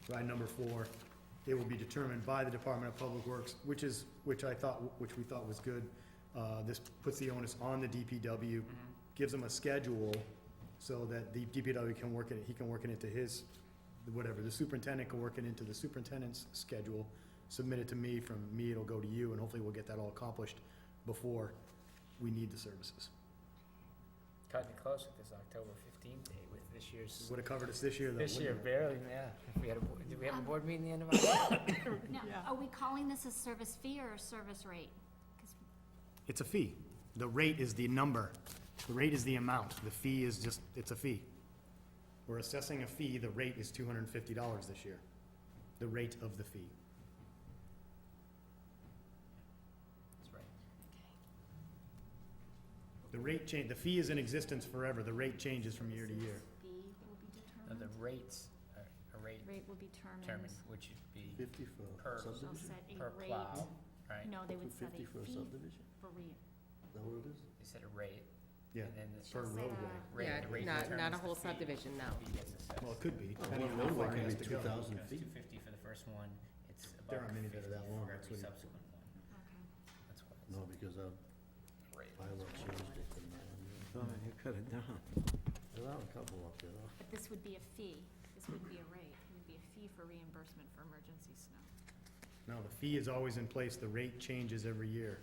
line number 4, it will be determined by the Department of Public Works, which we thought was good. This puts the onus on the DPW, gives them a schedule, so that the DPW can work it, he can work it into his, whatever, the superintendent can work it into the superintendent's schedule, submit it to me, from me it'll go to you, and hopefully we'll get that all accomplished before we need the services. Cutting it close with this October 15th date with this year's, Would have covered us this year, though, this year wouldn't it? barely, yeah. If we had did we have a board meeting the end of October? Now, are we calling this a service fee or a service rate? 'Cause It's a fee. The rate is the number. The rate is the amount. The fee is just, it's a fee. We're assessing a fee, the rate is $250 this year. The rate of the fee. That's right. The rate change, the fee is in existence forever. The rate changes from year to year. Fee will be No, the determined. rates, a rate Rate will be determined, which would be 50 for Per- They'll subdivision? set a per rate. plow, right? No, they would set a 250 for a fee subdivision? for Is that what it is? They set a rate, Yeah, and then the per She'll set roadway. Yeah, the rate not a determines the whole fee. subdivision, no. Fee gets assessed. Well, it could be, Well, depending on one how far roadway it has can to be go. 2,000 You know, it's feet. 250 for the first one, it's There about aren't many that are that 50 long, for that's every what he- subsequent one. Okay. That's what No, it's because our rate. bylaw changed it to 900. Oh, you cut it down. There are a couple up there, though. But this would be a fee. This wouldn't be a rate. It would be a fee for reimbursement for emergency snow. No, the fee is always in place. The rate changes every year.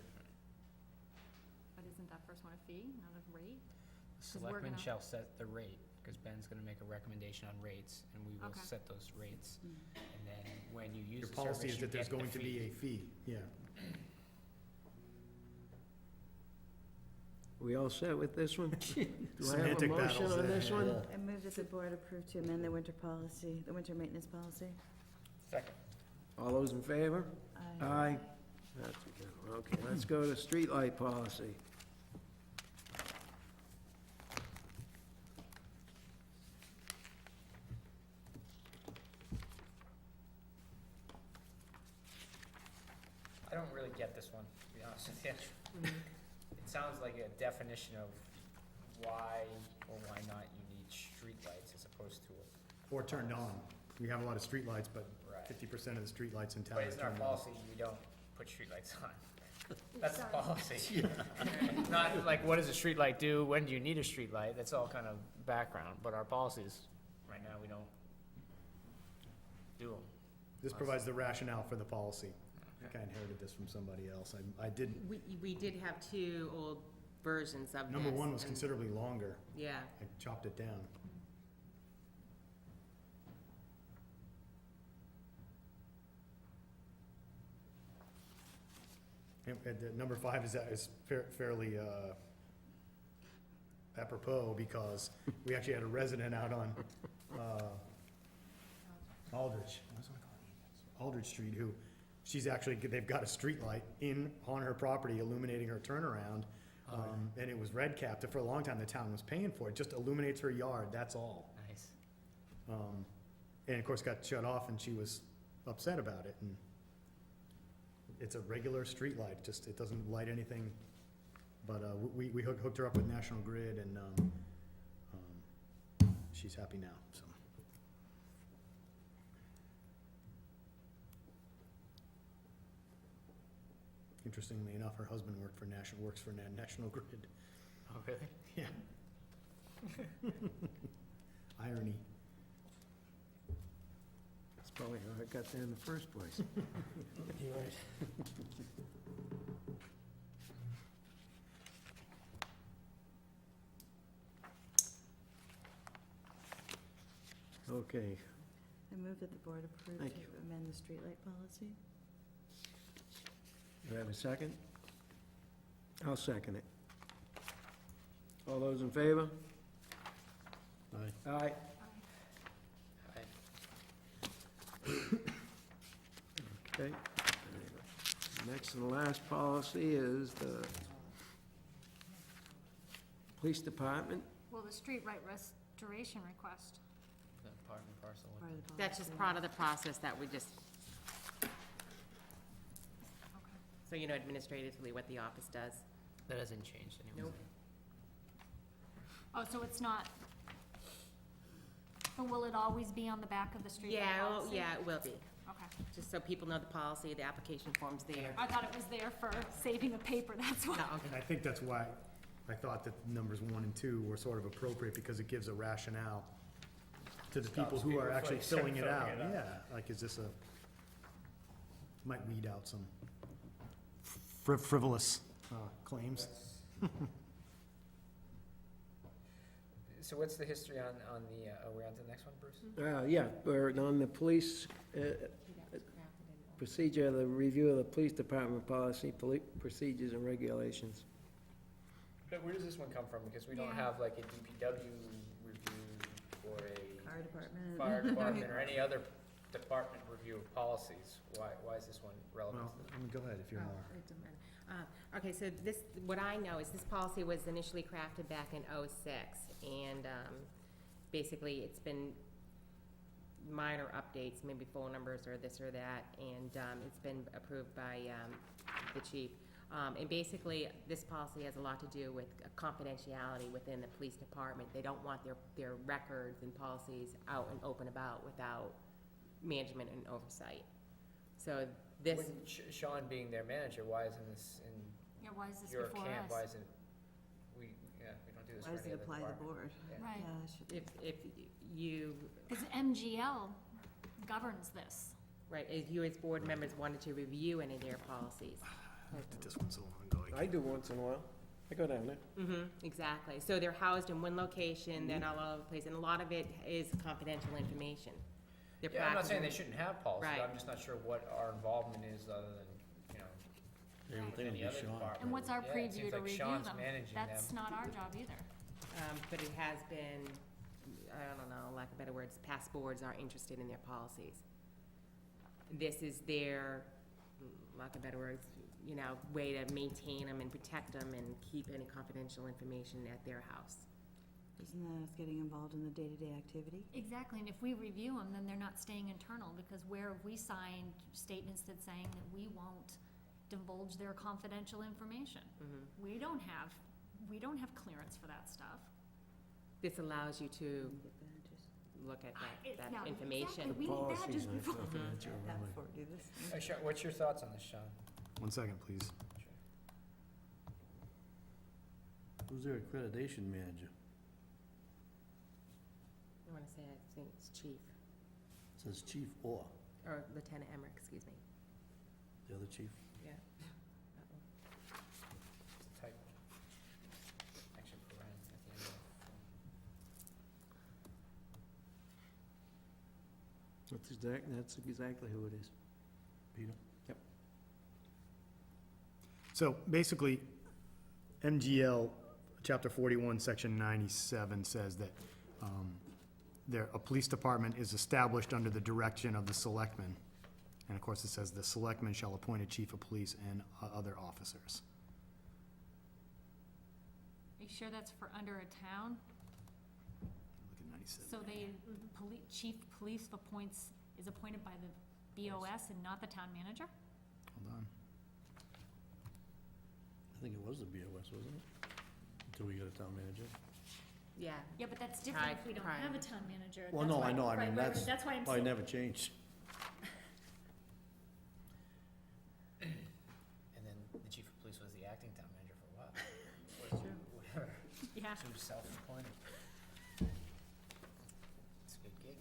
But isn't that first one a fee, not a rate? The 'Cause we're selectmen gonna- shall set the rate, because Ben's gonna make a recommendation on rates, and we will Okay. set those rates. And then when you use Your the policy service, is you that there's get the going to be fee. a fee, yeah. We all set with this one? Do I have a Semantic motion battles on there, this one? yeah. I move that the board approve to amend the winter policy, the winter maintenance policy. Second. All those in favor? Aye. Aye. That's a good one. Okay, let's go to streetlight policy. I don't really get this one, to be honest with you. It sounds like a definition of why or why not you need streetlights as opposed to Or turned on. We have a lot of streetlights, but Right. 50% of the streetlights in town But are isn't our turned on. policy, we don't put streetlights on? That's the Sorry. policy. Not like, what does a streetlight do, when do you need a streetlight, that's all kind of background, but our policies, right now, we don't do them. This provides the rationale for the policy. I think I inherited this from somebody else. I did, We did have 2 old versions of this. number 1 was and- considerably longer. Yeah, I chopped it down. And the number 5 is fairly apropos, because we actually had a resident out on Aldrich, Aldrich Street, who, they've got a street light on her property illuminating her turnaround. And it was red capped, for a long time the town was paying for it, just illuminates her yard, that's all. Nice. And of course got shut off, and she was upset about it, and it's a regular street light, just, it doesn't light anything, but, we hooked her up with National Grid, and, she's happy now, so. Interestingly enough, her husband works for National Grid. Oh, really? Yeah. Irony. That's probably how I got there in the first place. You're right. Okay, I move that the board approve Thank to you. amend the streetlight policy. do I have a second? I'll second it. All those in favor? Aye. Aye. Okay. Next and last policy is the police department. Well, the streetlight restoration request. The part and parcel. Part of the That's policy. just part of the process that we just, Okay. so you know administratively what the office does. That hasn't changed anyway. Nope. Oh, so it's not, but will it always be on the back of the streetlight Yeah, policy? yeah, it will be, Okay. just so people know the policy, the application form's there. I thought it was there for saving a paper, that's why. No, okay. And I think that's why I thought that numbers 1 and 2 were sort of appropriate, because it gives a rationale to the people who are actually filling it out. Yeah, like, is this might weed out some frivolous claims. So what's the history on the, are we on to the next one, Bruce? Yeah, we're on the police procedure, the review of the police department policy, procedures and regulations. But where does this one come from? Because we don't Yeah. have like a DPW review or a Fire department. fire department or any other department review of policies. Why is this one relevant? Well, go ahead if you're Oh, more. it doesn't matter. Okay, so this, what I know is this policy was initially crafted back in '06, and basically it's been minor updates, maybe phone numbers or this or that, and it's been approved by the chief. And basically, this policy has a lot to do with confidentiality within the police department. They don't want their records and policies out and open about without management and oversight. So this. Wouldn't Sean being their manager, why isn't this in Yeah, why is this your before camp? Why us? isn't, we don't do this Why for does any it other apply to the department. board? Yeah. Right, Yeah, it should be. If you, because MGL governs this. right, if you as board members wanted to review any of their policies. This one's so long ago. I do once in a while. I go down there. Exactly. So they're housed in one location, they're not all over the place, and a lot of it is confidential information. They're Yeah, I'm not saying they practicing- shouldn't have policies, Right. I'm just not sure what our involvement is other than, Yeah, I would think it'd any be other Sean. department. And what's our Yeah, it preview seems to like review Sean's them? managing That's them. not our job either. But it has been, I don't know, lack of better words, past boards are interested in their policies. This is their, lack of better words, way to maintain them and protect them and keep any confidential information at their house. Isn't that us getting involved in the day-to-day activity? Exactly, and if we review them, then they're not staying internal, because where have we signed statements that saying that we won't divulge their confidential information? We don't have clearance for that stuff. This allows you to Get badges. look at It's that not- information. exactly, we need badges before. That before we do this. Sean, what's your thoughts on this, Sean? 1 second, please. Who's their accreditation manager? I wanna say, I think it's chief, It says chief or or Lieutenant Emmerich, excuse me. the other chief. Yeah. It's a typo. Actually, paren at the end of. That's exactly who it is. Peter? So basically, MGL, Chapter 41, Section 97 says that a police department is established under the direction of the selectmen. And of course, it says the selectmen shall appoint a chief of police and other officers. Are you sure that's for under a town? Look at 97. So chief of police is appointed by the BOS and not the town manager? Hold on. I think it was the BOS, wasn't it? Until we got a town manager. Yeah. Yeah, but that's different if we don't Prior. have a town manager. Well, That's no, why- I know, I right, mean, right, that's right. That's why I'm probably saying, never changed. And then the chief of police was the acting town manager for a while. Whatever, yeah. so he was self-appointed. It's a good gig.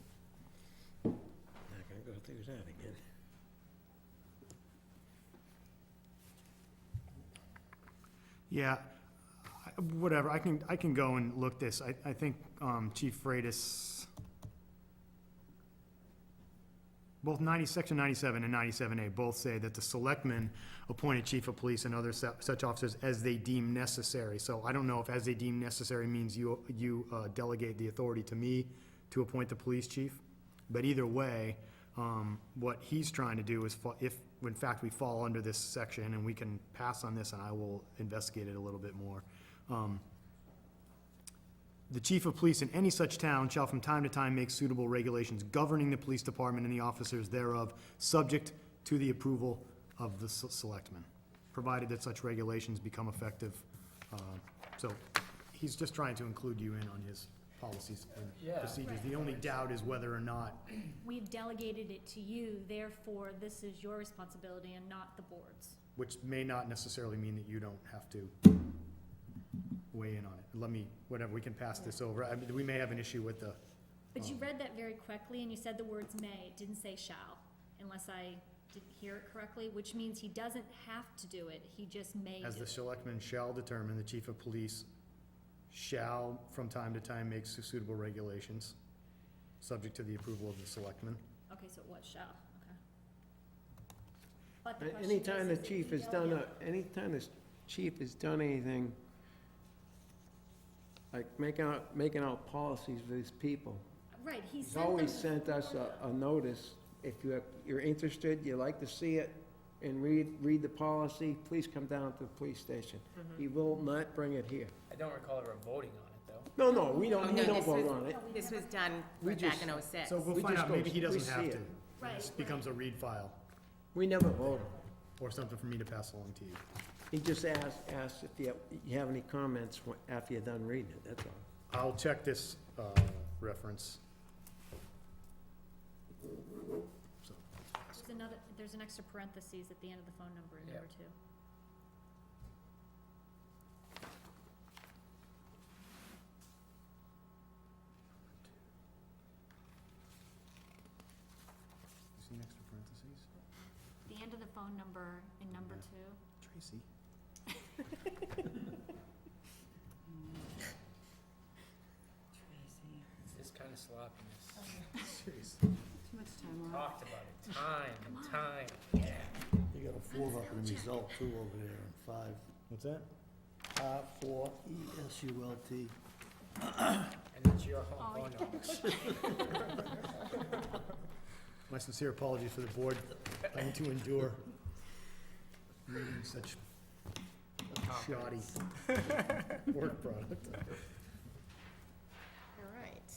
Okay, gotta think of that again. Yeah, whatever, I can go and look this, I think, Chief Freitas, both Section 97 and 97A both say that the selectmen appoint a chief of police and other such officers as they deem necessary. So I don't know if as they deem necessary means you delegate the authority to me to appoint the police chief. But either way, what he's trying to do is, if in fact we fall under this section, and we can pass on this, and I will investigate it a little bit more. The chief of police in any such town shall from time to time make suitable regulations governing the police department and the officers thereof, subject to the approval of the selectmen, provided that such regulations become effective. So he's just trying to include you in on his policies and Yeah. procedures. The only doubt is whether or not, We've delegated it to you, therefore this is your responsibility and not the board's. which may not necessarily mean that you don't have to weigh in on it. Whatever, we can pass this over. I mean, we may have an issue with the, But you read that very quickly, and you said the words may, it didn't say shall, unless I didn't hear it correctly, which means he doesn't have to do it, he just may as do the it. selectmen shall determine, the chief of police shall from time to time make suitable regulations, subject to the approval of the selectmen. Okay, so it was shall, okay. But the question Anytime the is if chief you has done, delegate- anytime the chief has done anything, like making out policies for these people, Right, he he's sent them. always sent us a notice. If you're interested, you like to see it and read the policy, please come down to the police station. He will not bring it here. I don't recall ever voting on it, though. No, we Oh, don't no, this vote was- on it. This was done We back just- in '06. So we'll We find just out, maybe go- he doesn't we have see to. it. Right, This becomes a read file, We never vote on it. or something for me to pass along to you. He just asks if you have any comments after you're done reading it, that's all. I'll check this, reference. So, there's an extra parentheses at the end of the phone number in Yeah. number 2. You see an extra parentheses? The end of the phone number in number Yeah. 2. Tracy? Tracy. It's this kind of sloppiness. Seriously. Too much time off. Talked about it, time and time, yeah. You got a 4 up in the result too over there, and 5, What's that? R4ESULT. And it's your home Oh, phone number. My sincere apologies for the board having to endure reading such shoddy work product. All right.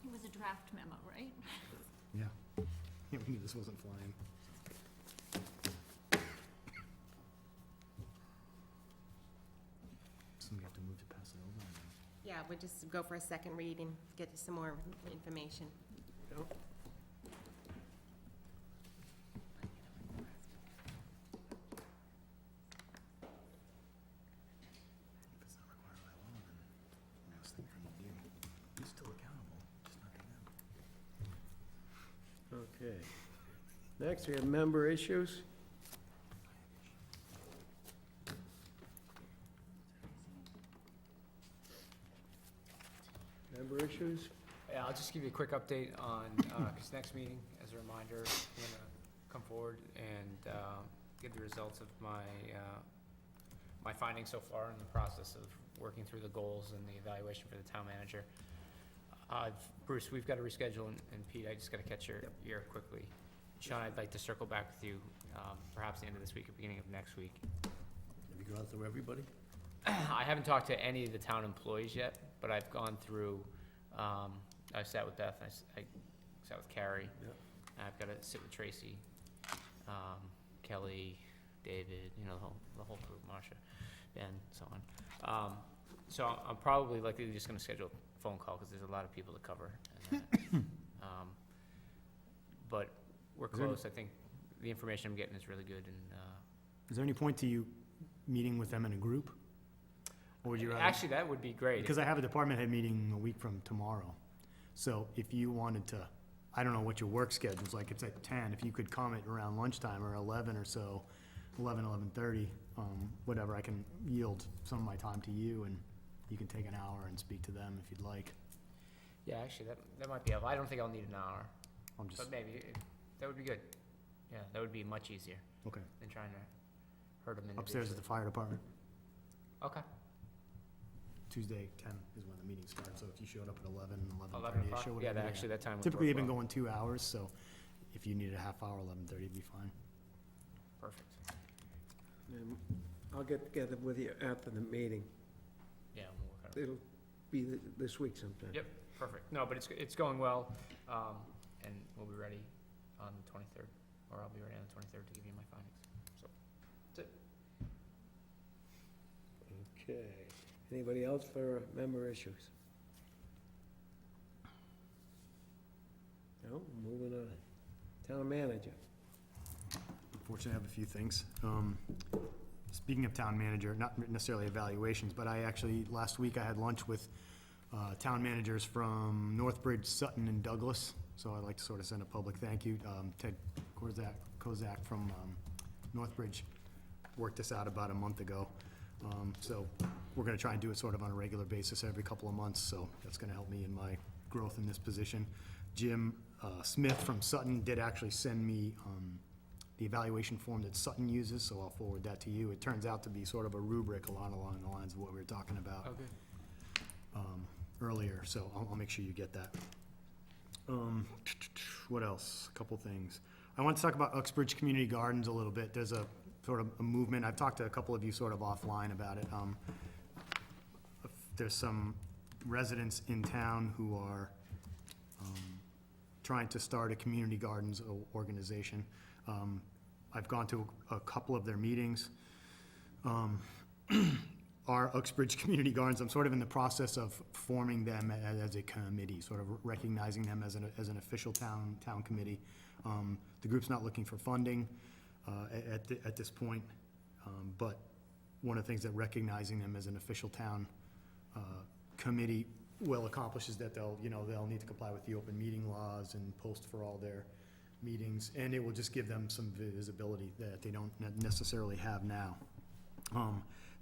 It was a draft memo, right? Yeah. Yeah, we knew this wasn't flying. So we have to move to pass it over. Yeah, we'll just go for a second read and get some more information. If it's not required by law, then last thing for me to do. He's still accountable, just not to them. Okay. Next, we have member issues. Member issues? Yeah, I'll just give you a quick update on, 'cause next meeting, as a reminder, I'm gonna come forward and, give the results of my, my findings so far in the process of working through the goals and the evaluation for the town manager. Bruce, we've got to reschedule, and Pete, I just got to catch your ear quickly. Sean, I'd like to circle back with you, perhaps the end of this week or beginning of next week. Have you gone through everybody? I haven't talked to any of the town employees yet, but I've gone through, I sat with Beth, I sat with Cari. Yeah. I've got to sit with Tracy, Kelly, David, you know, the whole group, Marcia, Ben, so on. So I'm probably likely just gonna schedule a phone call, because there's a lot of people to cover. And that. But we're Is there any- close. I think the information I'm getting is really good, and, Is there any point to you meeting with them in a group? Or would you rather? actually, that would be great. Because I have a department head meeting a week from tomorrow. So if you wanted to, I don't know what your work schedule's like, it's at 10, if you could comment around lunchtime or 11 or so, 11:30, whatever, I can yield some of my time to you, and you can take an hour and speak to them if you'd like. Yeah, actually, that might be helpful. I don't think I'll need an hour, I'm just, but maybe, that would be good. Yeah, that would be much easier okay. than trying to hurt them individually. Upstairs at the fire department, Okay, Tuesday, 10 is when the meeting starts, so if you showed up at 11, 11 11:30-ish o'clock? or Yeah, whatever. actually, that time would work Typically, they've been well. going 2 hours, so if you need a half hour, 11:30 would be fine. Perfect. And I'll get together with you after the meeting. Yeah, we'll work on it. It'll be this week sometime. Yep, perfect. No, but it's going well, and we'll be ready on the 23rd, or I'll be ready on the 23rd to give you my findings. So, that's it. Okay. Anybody else for member issues? No, moving on. Town manager. Unfortunately, I have a few things. Speaking of town manager, not necessarily evaluations, but I actually, last week I had lunch with town managers from Northbridge, Sutton, and Douglas. So I'd like to sort of send a public thank you. Ted Kozak from Northbridge worked this out about a month ago. So we're gonna try and do it sort of on a regular basis every couple of months, so that's gonna help me in my growth in this position. Jim Smith from Sutton did actually send me the evaluation form that Sutton uses, so I'll forward that to you. It turns out to be sort of a rubric along the lines of what we were talking about Okay. earlier, so I'll make sure you get that. What else? A couple things. I want to talk about Uxbridge Community Gardens a little bit. There's a sort of a movement. I've talked to a couple of you sort of offline about it. There's some residents in town who are trying to start a community gardens organization. I've gone to a couple of their meetings. Our Uxbridge Community Gardens, I'm sort of in the process of forming them as a committee, sort of recognizing them as an official town committee. The group's not looking for funding at this point, but one of the things that recognizing them as an official town committee will accomplish is that they'll need to comply with the open meeting laws and post for all their meetings, and it will just give them some visibility that they don't necessarily have now.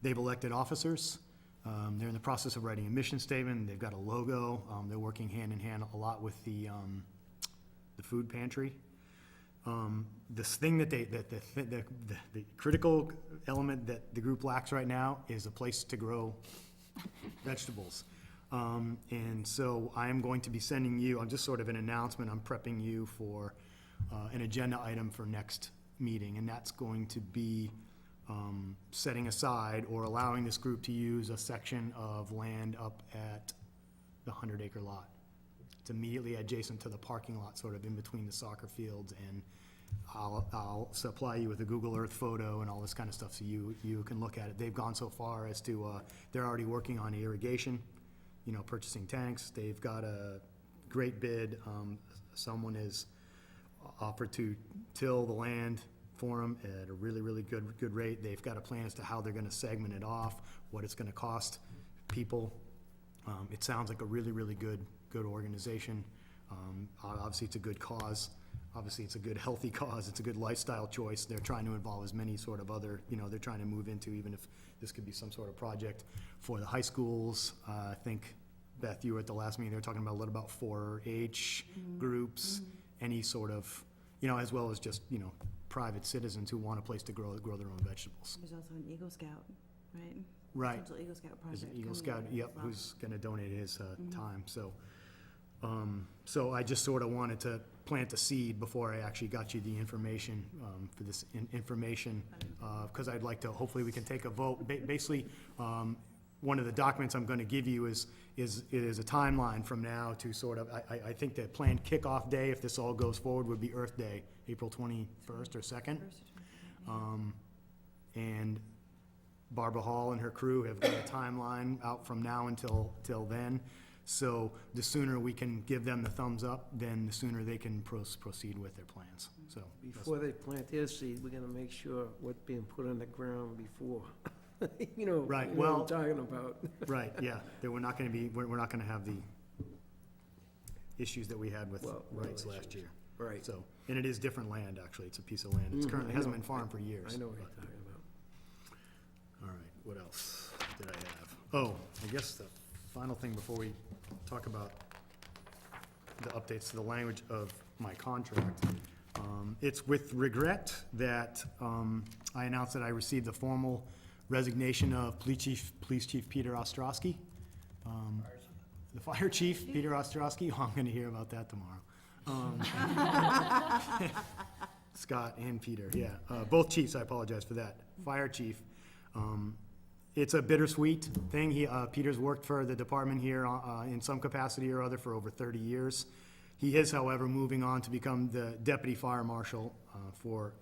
They've elected officers. They're in the process of writing a mission statement. They've got a logo. They're working hand in hand a lot with the food pantry. This thing that the critical element that the group lacks right now is a place to grow vegetables. And so I am going to be sending you, I'm just sort of an announcement, I'm prepping you for an agenda item for next meeting, and that's going to be setting aside or allowing this group to use a section of land up at the 100-acre lot. It's immediately adjacent to the parking lot, sort of in between the soccer fields, and I'll supply you with a Google Earth photo and all this kind of stuff so you can look at it. They've gone so far as to, they're already working on irrigation, purchasing tanks. They've got a great bid. Someone has offered to till the land for them at a really, really good rate. They've got a plan as to how they're gonna segment it off, what it's gonna cost people. It sounds like a really, really good organization. Obviously, it's a good cause. Obviously, it's a good, healthy cause. It's a good lifestyle choice. They're trying to involve as many sort of other, they're trying to move into, even if this could be some sort of project for the high schools. I think, Beth, you were at the last meeting, they were talking about a little about 4-H groups, any sort of, you know, as well as just, you know, private citizens who want a place to grow their own vegetables. There's also an Eagle Scout, right? Right. Potential Eagle Scout There's project. an Eagle coming Scout, up yep, as well. who's gonna donate his, time, so. So I just sort of wanted to plant the seed before I actually got you the information, for this information, because I'd like to, hopefully we can take a vote. Basically, one of the documents I'm gonna give you is a timeline from now to sort of, I think the planned kickoff day, if this all goes forward, would be Earth Day, April 21st or 2nd. And Barbara Hall and her crew have got a timeline out from now until then. So the sooner we can give them the thumbs up, then the sooner they can proceed with their plans, so. Before they plant their seed, we're gonna make sure what's being put in the ground before. You know, Right, you know what well- I'm talking about. Right, yeah, that we're not gonna have the issues that we had with Well, rights issues. last year. Right. So, and it is different land, actually, it's a piece of land, it's currently, I hasn't know. been farmed for years. I know what you're but- talking about. All right, what else did I have? Oh, I guess the final thing before we talk about the updates to the language of my contract. It's with regret that I announced that I received the formal resignation of Police Chief Peter Ostroskey. The Fire Chief, Peter Ostroskey, oh, I'm gonna hear about that tomorrow. Scott and Peter, yeah, both chiefs, I apologize for that. Fire Chief, it's a bittersweet thing. Peter's worked for the department here in some capacity or other for over 30 years. He is, however, moving on to become the Deputy Fire Marshal for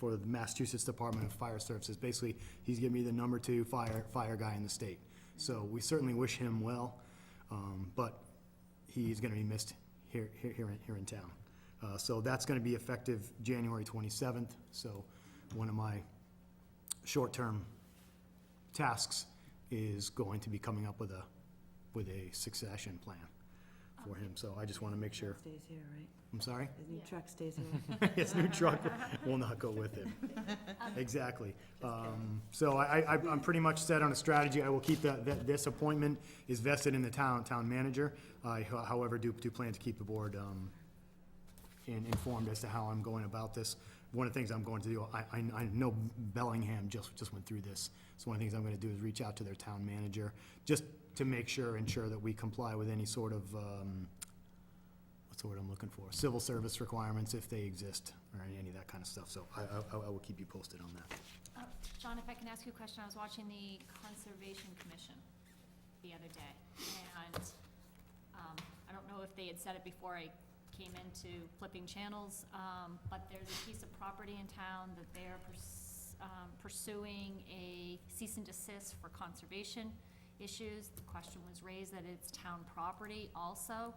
the Massachusetts Department of Fire Services. Basically, he's giving me the #2 fire guy in the state. So we certainly wish him well, but he's gonna be missed here in town. So that's gonna be effective January 27th. So one of my short-term tasks is going to be coming up with a succession plan for him, so I just wanna make sure, Stays here, right? I'm sorry? His new truck stays here. His new truck will not go with him. Exactly. So I'm pretty much set on a strategy. I will keep this appointment is vested in the town manager. I, however, do plan to keep the board, informed as to how I'm going about this. One of the things I'm going to do, I know Bellingham just went through this, so one of the things I'm gonna do is reach out to their town manager, just to ensure that we comply with any sort of, what's the word I'm looking for? Civil service requirements, if they exist, or any of that kind of stuff, so I will keep you posted on that. John, if I can ask you a question, I was watching the Conservation Commission the other day, and I don't know if they had said it before I came into flipping channels, but there's a piece of property in town that they're pursuing a cease and desist for conservation issues. The question was raised that it's town property also.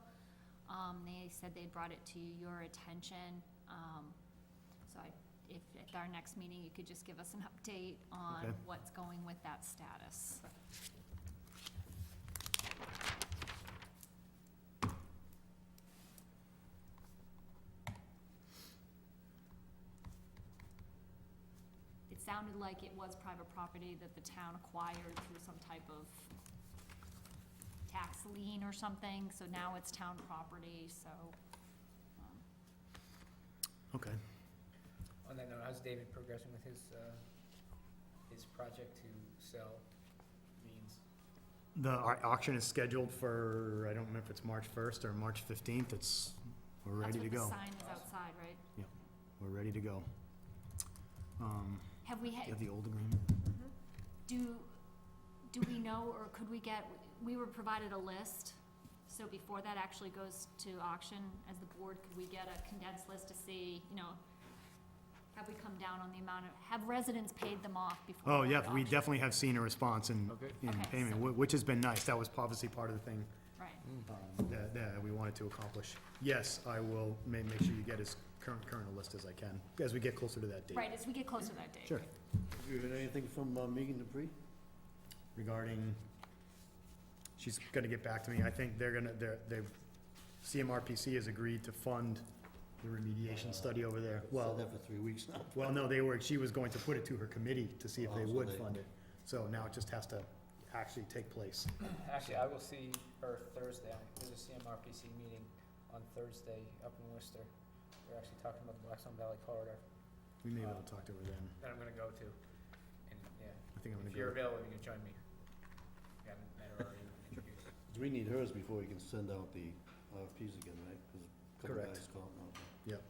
They said they brought it to your attention. So if at our next meeting, you could just give us an update on Okay. what's going with that status. It sounded like it was private property that the town acquired through some type of tax lien or something, so now it's town property, so, Okay. On that note, how's David progressing with his project to sell beans? The auction is scheduled for, I don't remember if it's March 1st or March 15th, we're ready to that's go. what the sign is outside, right? We're ready to go. Have we Do you had, have the old agreement? do we know, or could we get, we were provided a list, so before that actually goes to auction, as the board, could we get a condensed list to see, have we come down on the amount of, have residents paid them off before? Oh, the yeah, we auction? definitely have seen a response in Okay. Okay, payment, which has been nice. That was obviously part of the thing Right, that we wanted to accomplish. Yes, I will make sure you get as current a list as I can, as we get closer to that date. right, as we get closer to that date. Sure. Have you heard anything from Megan Dupree? Regarding, she's gonna get back to me. I think CMRPC has agreed to fund the remediation study over there. Well, that for 3 weeks now. Well, no, she was going to put it to her committee to see if they Oh, so would they- fund it. So now it just has to actually take place. Actually, I will see her Thursday. There's a CMRPC meeting on Thursday up in Worcester. We're actually talking about the Blackstone Valley corridor We may be able to talk to her then. that I'm gonna go to. And, yeah, I think I'm if gonna you're go. available, you can join me. We haven't met her already, introduced. We need hers before we can send out the RFPs again, right? 'Cause a couple Correct. guys called, okay. Yep.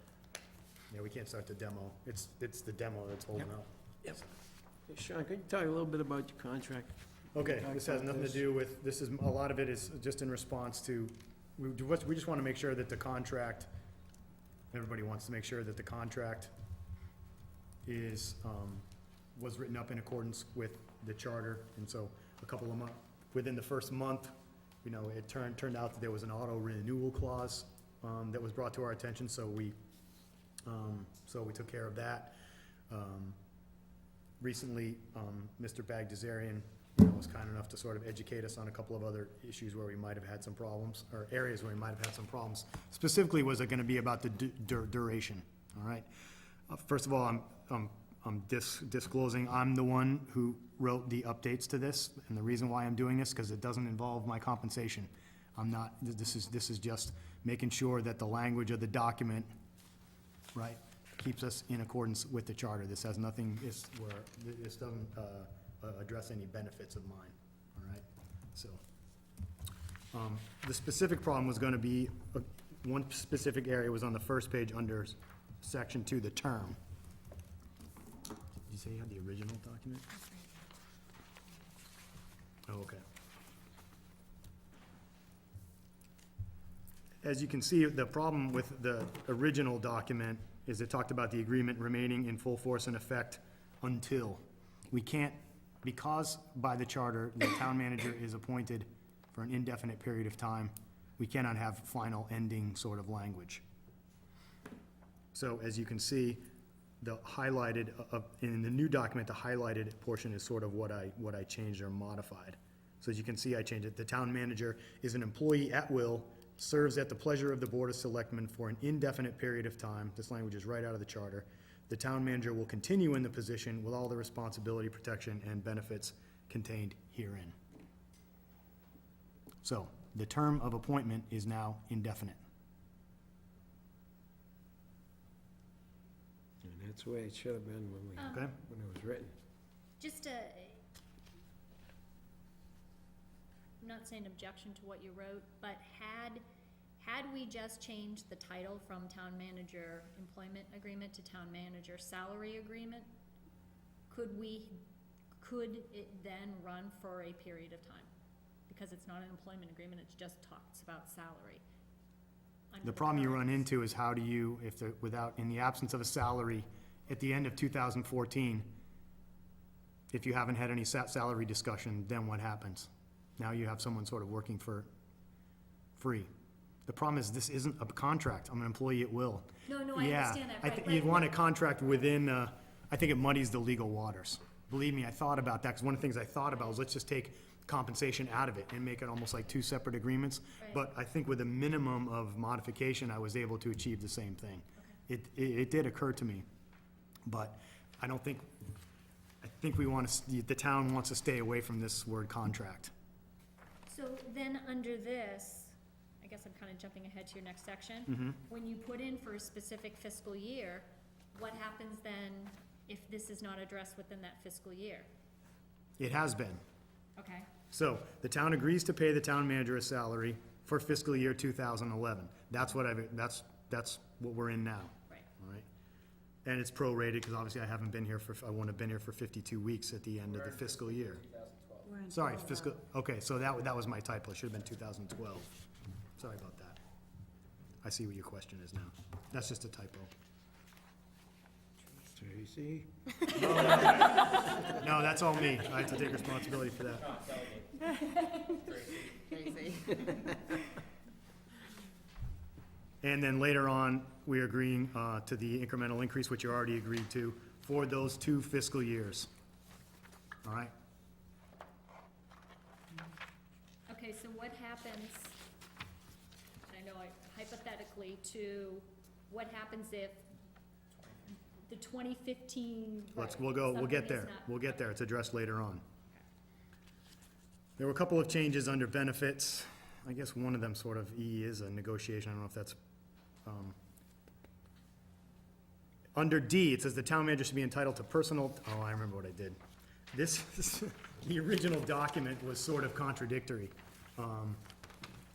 Yeah, we can't start the demo. It's the demo that's holding up. Hey, Sean, could you talk a little bit about your contract? Okay, Talk this has about nothing to this. do with, this is, a lot of it is just in response to, we just want to make sure that the contract, everybody wants to make sure that the contract is, was written up in accordance with the charter, and so a couple of months, within the first month, you know, it turned out that there was an auto renewal clause, that was brought to our attention, so we took care of that. Recently, Mr. Bagdasarian, was kind enough to sort of educate us on a couple of other issues where we might have had some problems, or areas where we might have had some problems. Specifically, was it gonna be about the duration, all right? First of all, I'm disclosing, I'm the one who wrote the updates to this, and the reason why I'm doing this, because it doesn't involve my compensation. I'm not, this is just making sure that the language of the document, right, keeps us in accordance with the charter. This has nothing, this doesn't address any benefits of mine, all right? So, the specific problem was gonna be, one specific area was on the first page under section 2, the term. Did you say you had the original document? Oh, okay. As you can see, the problem with the original document is it talked about the agreement remaining in full force and effect until. We can't, because by the charter, the town manager is appointed for an indefinite period of time, we cannot have final ending sort of language. So as you can see, the highlighted, in the new document, the highlighted portion is sort of what I changed or modified. So as you can see, I changed it. The town manager is an employee at will, serves at the pleasure of the Board of Selectmen for an indefinite period of time. This language is right out of the charter. The town manager will continue in the position with all the responsibility, protection, and benefits contained herein. So, the term of appointment is now indefinite. And that's the way it should have been Okay? when it was written. Just a, I'm not saying objection to what you wrote, but had we just changed the title from town manager employment agreement to town manager salary agreement, could it then run for a period of time? Because it's not an employment agreement, it just talks about salary. Under The problem you run current- into is how do you, in the absence of a salary, at the end of 2014, if you haven't had any salary discussion, then what happens? Now you have someone sort of working for free. The problem is, this isn't a contract, I'm an employee at will. No, I understand that, I right, think but- you'd want a contract within, I think it muddies the legal waters. Believe me, I thought about that, because one of the things I thought about was, let's just take compensation out of it and make it almost like two separate agreements. Right. But I think with a minimum of modification, I was able to achieve the same thing. It did occur to me, but I think the town wants to stay away from this word contract. So then, under this, I guess I'm kind of jumping ahead to your next section. Mm-hmm. When you put in for a specific fiscal year, what happens then if this is not addressed within that fiscal year? It has been. Okay, So, the town agrees to pay the town manager a salary for fiscal year 2011. That's what we're in now, right. all right? And it's prorated, because obviously I wouldn't have been here for 52 weeks at the end of the fiscal year. We're in Sorry, full fiscal, now. okay, so that was my typo, it should have been 2012. Sorry about that. I see what your question is now. That's just a typo. Tracy? No, that's all me. I have to take responsibility for that. Crazy. And then later on, we're agreeing to the incremental increase, which you already agreed to, for those 2 fiscal years. All right? Okay, so what happens, I know hypothetically, what happens if the 2015? We'll get there. We'll get there. It's addressed later on. There were a couple of changes under benefits. I guess one of them sort of is a negotiation. I don't know if that's Under D, it says the town manager should be entitled to personal, oh, I remember what I did. This, the original document was sort of contradictory,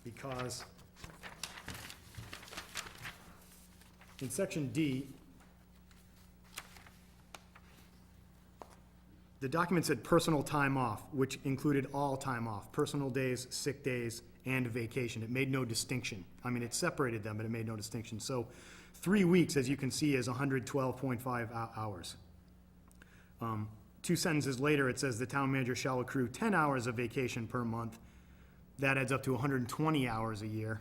because in section D, the document said personal time off, which included all time off, personal days, sick days, and vacation. It made no distinction. I mean, it separated them, but it made no distinction. So 3 weeks, as you can see, is 112.5 hours. 2 sentences later, it says the town manager shall accrue 10 hours of vacation per month. That adds up to 120 hours a year.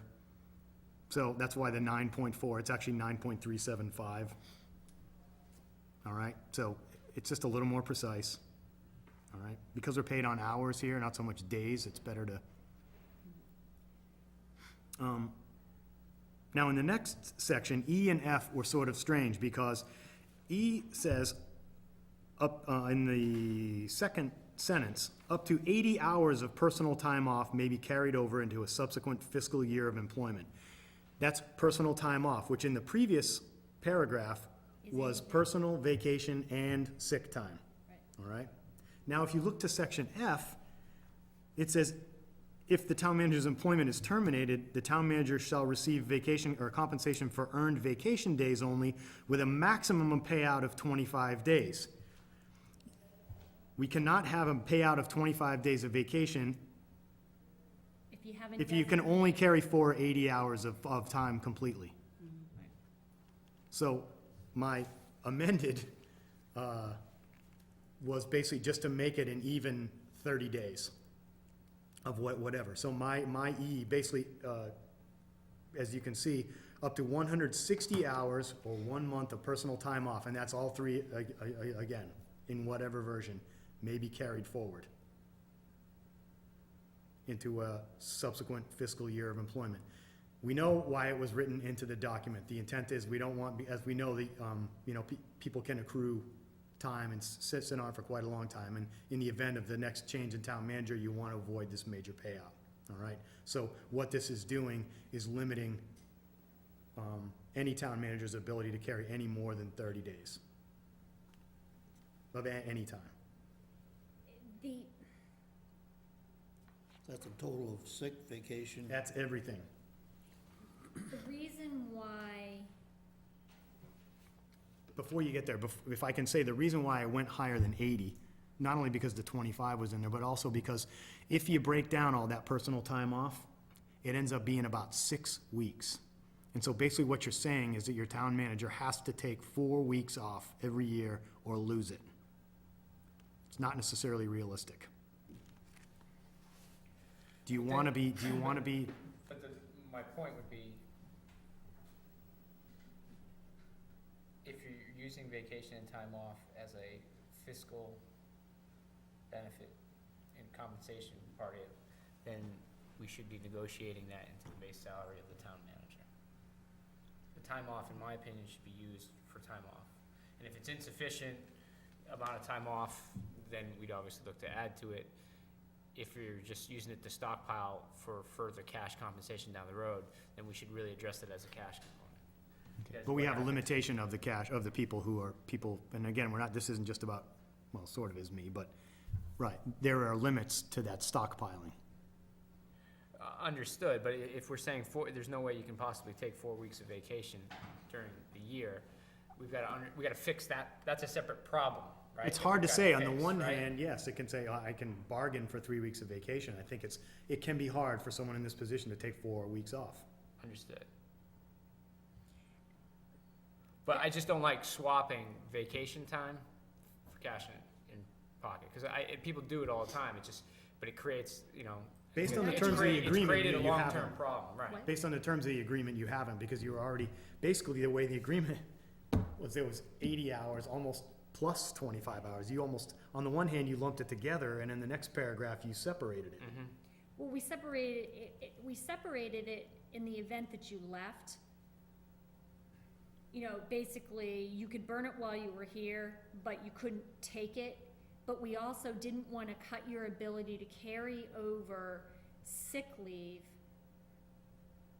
So that's why the 9.4, it's actually 9.375. All right, so it's just a little more precise. All right, because we're paid on hours here, not so much days, it's better to. Now, in the next section, E and F were sort of strange, because E says, up in the second sentence, up to 80 hours of personal time off may be carried over into a subsequent fiscal year of employment. That's personal time off, which in the previous paragraph was personal, vacation, and sick time. All right? Now, if you look to section F, it says, if the town manager's employment is terminated, the town manager shall receive vacation or compensation for earned vacation days only, with a maximum payout of 25 days. We cannot have a payout of 25 days of vacation if you can only carry forward 80 hours of time completely. So my amended was basically just to make it an even 30 days of whatever. So my E basically, as you can see, up to 160 hours or 1 month of personal time off, and that's all three, again, in whatever version, may be carried forward into a subsequent fiscal year of employment. We know why it was written into the document. The intent is we don't want, as we know, people can accrue time and sit on for quite a long time, and in the event of the next change in town manager, you want to avoid this major payout, all right? So what this is doing is limiting any town manager's ability to carry any more than 30 days of any time. That's a total of sick, vacation. That's everything. The reason why, Before you get there, if I can say, the reason why I went higher than 80, not only because the 25 was in there, but also because if you break down all that personal time off, it ends up being about 6 weeks. And so basically what you're saying is that your town manager has to take 4 weeks off every year or lose it. It's not necessarily realistic. Do you want to be, But my point would be, if you're using vacation and time off as a fiscal benefit and compensation part of it, then we should be negotiating that into the base salary of the town manager. The time off, in my opinion, should be used for time off. And if it's insufficient amount of time off, then we'd obviously look to add to it. If you're just using it to stockpile for further cash compensation down the road, then we should really address it as a cash component. but we have a limitation of the cash, of the people who are people, and again, we're not, this isn't just about, well, sort of is me, but, right, there are limits to that stockpiling. Understood, but if we're saying there's no way you can possibly take 4 weeks of vacation during the year, we gotta fix that. That's a separate problem, right? It's that hard to we've gotta say. On the fix, one right? hand, yes, it can say, I can bargain for 3 weeks of vacation. I think it can be hard for someone in this position to take 4 weeks off. Understood. But I just don't like swapping vacation time for cash in pocket, because people do it all the time. But it creates, Based on the it's terms of the created- agreement, It's created a you long-term haven't. problem, right? What? Based on the terms of the agreement, you haven't, because you were already, basically, the way the agreement was, there was 80 hours, almost plus 25 hours. You almost, on the one hand, you lumped it together, and in the next paragraph, you separated it. Mhm. well, we separated it in the event that you left. Basically, you could burn it while you were here, but you couldn't take it. But we also didn't want to cut your ability to carry over sick leave,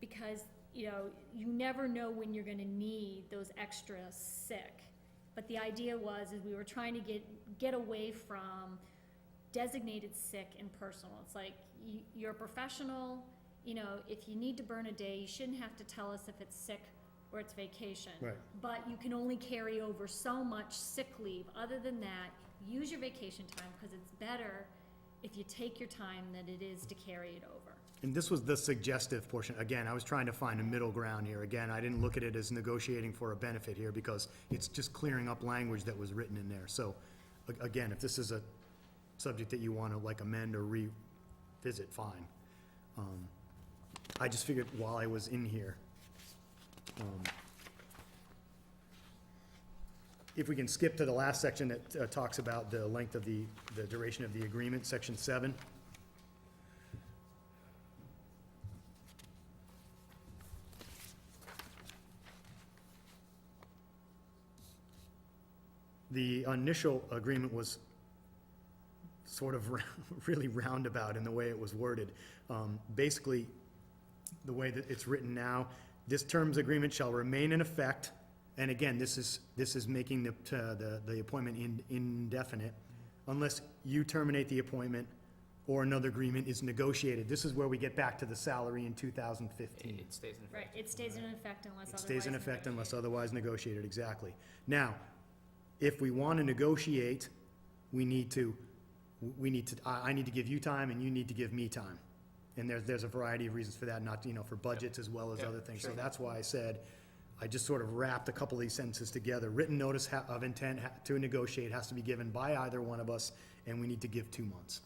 because, you never know when you're gonna need those extra sick. But the idea is we were trying to get away from designated sick and personal. It's like, you're a professional, you know, if you need to burn a day, you shouldn't have to tell us if it's sick or it's vacation. Right. But you can only carry over so much sick leave. Other than that, use your vacation time, because it's better if you take your time than it is to carry it over. And this was the suggestive portion. Again, I was trying to find a middle ground here. Again, I didn't look at it as negotiating for a benefit here, because it's just clearing up language that was written in there. So, again, if this is a subject that you want to like amend or revisit, fine. I just figured while I was in here, if we can skip to the last section that talks about the length of the duration of the agreement, section 7. The initial agreement was sort of really roundabout in the way it was worded. Basically, the way that it's written now, this terms agreement shall remain in effect, and again, this is making the appointment indefinite, unless you terminate the appointment or another agreement is negotiated. This is where we get back to the salary in 2015. It stays in effect. Right, it stays in effect unless It otherwise. stays in effect unless otherwise negotiated, exactly. Now, if we want to negotiate, I need to give you time and you need to give me time. And there's a variety of reasons for that, not, for budgets as well as Yep, other things. So sure. that's why I said, I just sort of wrapped a couple of these sentences together. Written notice of intent to negotiate has to be given by either one of us, and we need to give 2 months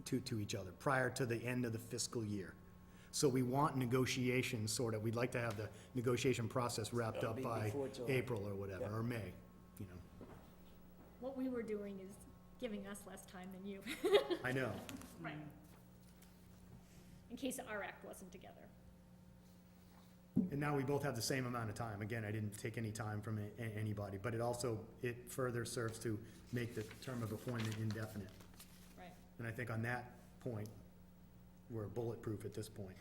to each other prior to the end of the fiscal year. So we want negotiations we'd like to have the negotiation process wrapped That'll up be by before July. April or whatever, Yeah. or May, What we were doing is giving us less time than you. I know. Right. In case our act wasn't together. And now we both have the same amount of time. Again, I didn't take any time from anybody, but it further serves to make the term of appointment indefinite. Right. And I think on that point, we're bulletproof at this point.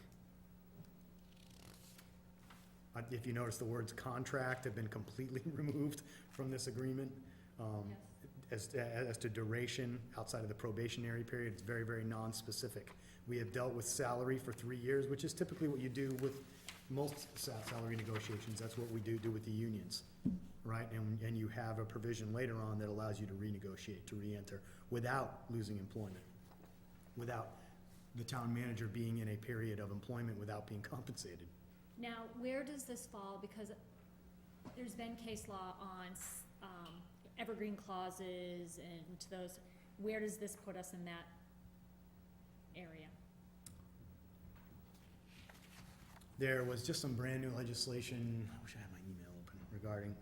If you notice, the words contract have been completely removed from this agreement. Yes. As to duration, outside of the probationary period, it's very, very non-specific. We have dealt with salary for 3 years, which is typically what you do with most salary negotiations. That's what we do with the unions, right? And you have a provision later on that allows you to renegotiate, to re-enter, without losing employment, without the town manager being in a period of employment without being compensated. Now, where does this fall? Because there's been case law on evergreen clauses and to those. Where does this put us in that area? There was just some brand-new legislation, I wish I had my email open, regarding,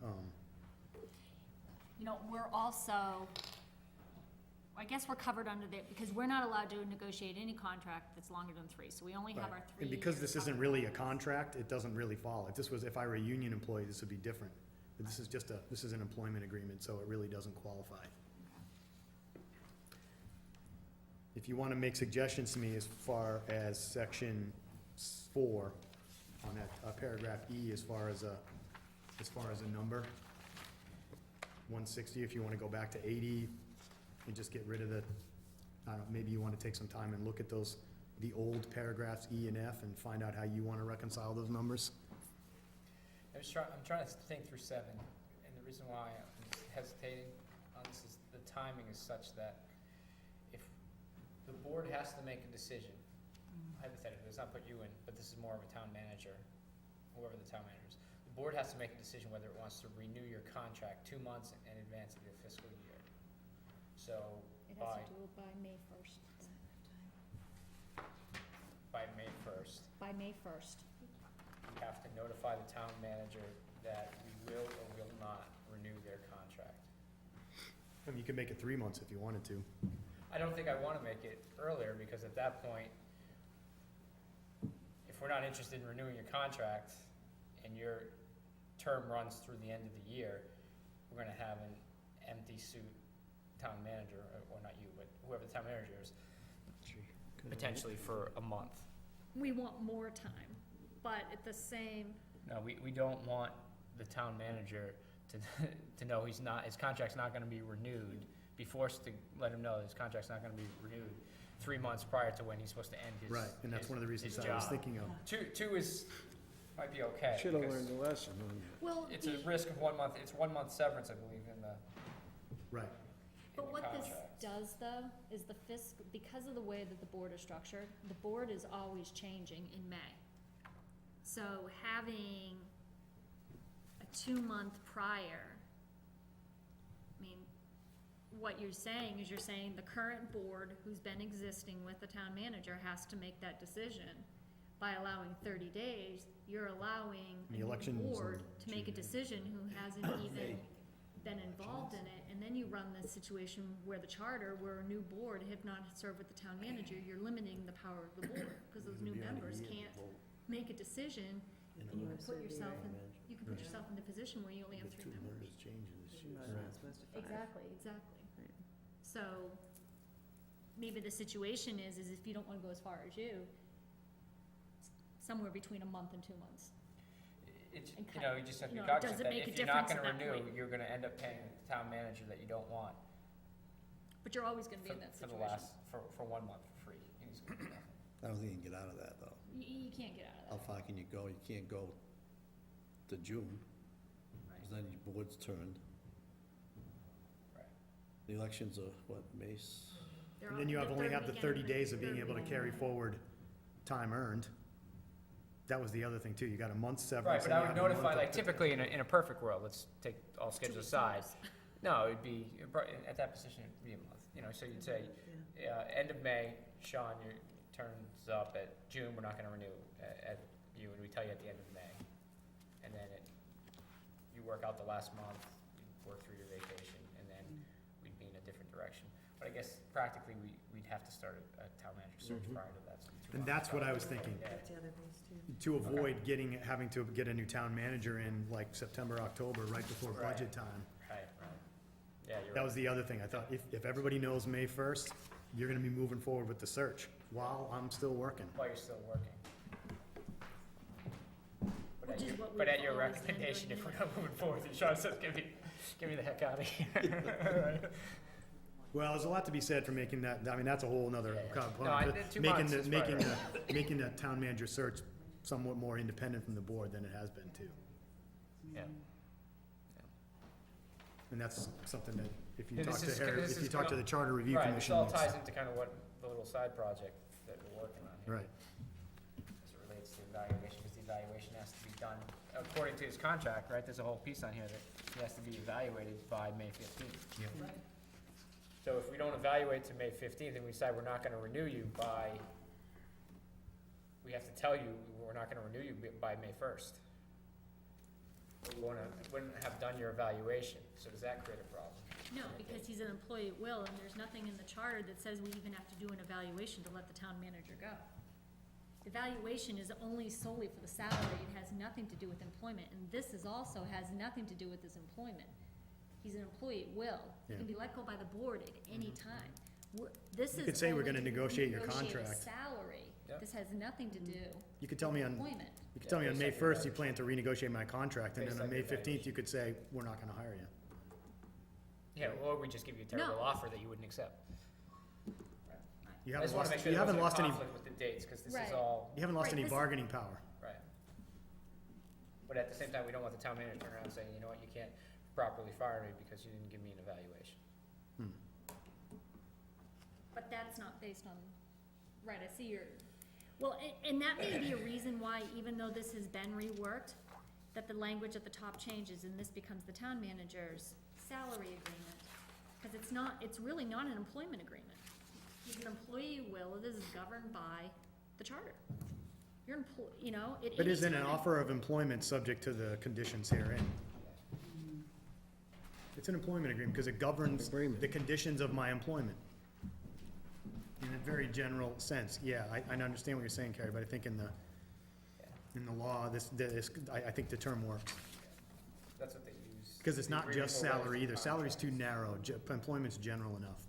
We're also, I guess we're covered under there, because we're not allowed to negotiate any contract that's longer than 3, so we only have our 3 and because years this isn't covered. really a contract, it doesn't really fall. If I were a union employee, this would be different. But this is an employment agreement, so it really doesn't qualify. If you want to make suggestions to me as far as section 4, on that paragraph E, as far as a number, 160, if you want to go back to 80, and just get rid of maybe you want to take some time and look at the old paragraphs E and F, and find out how you want to reconcile those numbers. I'm trying to think through 7, and the reason why I'm hesitating on this is the timing is such that if the board has to make a decision, hypothetically, let's not put you in, but this is more of a town manager, whoever the town manager is. The board has to make a decision whether it wants to renew your contract 2 months in advance of your fiscal year. So It by has to do it by May 1st. May 1st, By May 1st. you have to notify the town manager that we will or will not renew their contract. I mean, you could make it 3 months if you wanted to. I don't think I want to make it earlier, because at that point, if we're not interested in renewing your contract and your term runs through the end of the year, we're gonna have an empty suit town manager, or not you, but whoever the town manager is, potentially for a month. We want more time, but at the same, No, we don't want the town manager to know his contract's not gonna be renewed, be forced to let him know his contract's not gonna be renewed 3 months prior to when he's supposed to end his. Right, and that's one of the reasons his I was job. thinking of. Two is, might be okay. Should've because learned the lesson. Well, It's a risk of 1 month, it's 1 month severance, I believe, in the, Right. But the what this contract. does, though, is the because of the way that the board is structured, the board is always changing in May. So having a 2-month prior, I mean, what you're saying is you're saying the current board, who's been existing with the town manager, has to make that decision. By allowing 30 days, you're allowing The a new election's in board to make a June. decision who hasn't even been involved in it, and then you run this situation where the charter, where a new board have not served with the town manager, you're limiting the power of the board, because those new members can't make a decision, and you can put yourself in, the position where you only have 3 members. Exactly, exactly. Right. So, maybe the situation is if you don't wanna go as far as you, somewhere between a month and 2 months. it's, And you know, you just have to you be know, does cognizant it that make a if you're not difference gonna at that renew, point? you're gonna end up paying the town manager that you don't want But you're always gonna be for, in that for the situation. last, for 1 month for free. And he's gonna do nothing. I don't think you can get out of that, though. You can't get out How of that. far can you go? You can't go to June, because then your board's turned. Right. The elections are, what, May? They're And all- then you the only third have the weekend 30 of days of third being able to weekend carry of May. forward time earned. That was the other thing too, you got a month Right, severance. but and I you would have a month notify, up like to- typically in a perfect world, let's take all schedules weeks aside. notice. No, it'd be, at that position, it'd be a month, you know, so you'd say, end of May, Sean, your term's up, at June, we're not gonna renew at you, and we tell you at the end of May. And then you work out the last month, you work through your vacation, and then we'd be in a different direction. But I guess practically, we'd have to start a town manager search prior to that. So 2 And months that's what I probably. was thinking, Yeah. That's the other piece too. to avoid having to get a new town manager in like September, October, right before Right. budget time. Right, right. Yeah, you're That right. was the other thing, I thought, if everybody knows May 1st, you're gonna be moving forward with the search, while I'm still working. While you're still working. But Which at is your- what But we've at your always been recommendation, doing if we're anyway. not moving forward, then Sean says, give me the heck out of here. Right. Well, there's a lot to be said for making that, I mean, that's a whole nother Yeah, yeah. component. No, I but did 2 making months the- is making fine. Making the town manager search somewhat more independent from the board than it has been too. Yeah. And that's something that, if you Yeah, talk this to is- Harry, this if you is talk to kinda- the Charter Review Right, this Commission. all it's- ties into kind of what, the little side project that we're working on here. Right, As it relates to evaluation, because the evaluation has to be done, according to his contract, right, there's a whole piece on here that he has to be evaluated by May 15th. Yep. So if we don't evaluate to May 15th and we decide we're not gonna renew you by, we have to tell you we're not gonna renew you by May 1st. We wouldn't have done your evaluation, so does that create a problem? No, because he's an employee at will, and there's nothing in the charter that says we even have to do an evaluation to let the town manager go. Evaluation is only solely for the salary, it has nothing to do with employment, and this is also has nothing to do with his employment. He's an employee at will, he Yeah. can be let go by the board at any time. This is You could say we're only gonna to negotiate your negotiate a contract. salary, Yep. this has nothing to do You could tell me with on, employment. you could tell me on based May on your 1st, you plan to renegotiate my contract, and Based then on on May your 15th, you could say, we're not gonna hire you. Yeah, or we just give you a terrible No. offer that you wouldn't accept. You I haven't just wanna make lost, sure you there haven't wasn't a lost any, conflict with the dates, because this is Right. all, you haven't lost Right, any this- bargaining power. right. But at the same time, we don't want the town manager to turn around and say, you know what, you can't properly fire me because you didn't give me an evaluation. But that's not based on, right, I see your, well, and that may be a reason why, even though this has been reworked, that the language at the top changes and this becomes the town manager's salary agreement. Cause it's really not an employment agreement. He's an employee at will, this is governed by the charter. You're you know, at But any isn't an time- offer of employment subject to the conditions herein? It's an employment agreement, because it governs Agreement. the conditions of my employment. In a very general sense, yeah, I understand what you're saying, Cari, but I think in the law, I think the term works. That's what they use. Because it's The not agreement just for salary either, contracts. salary's too narrow, employment's general enough.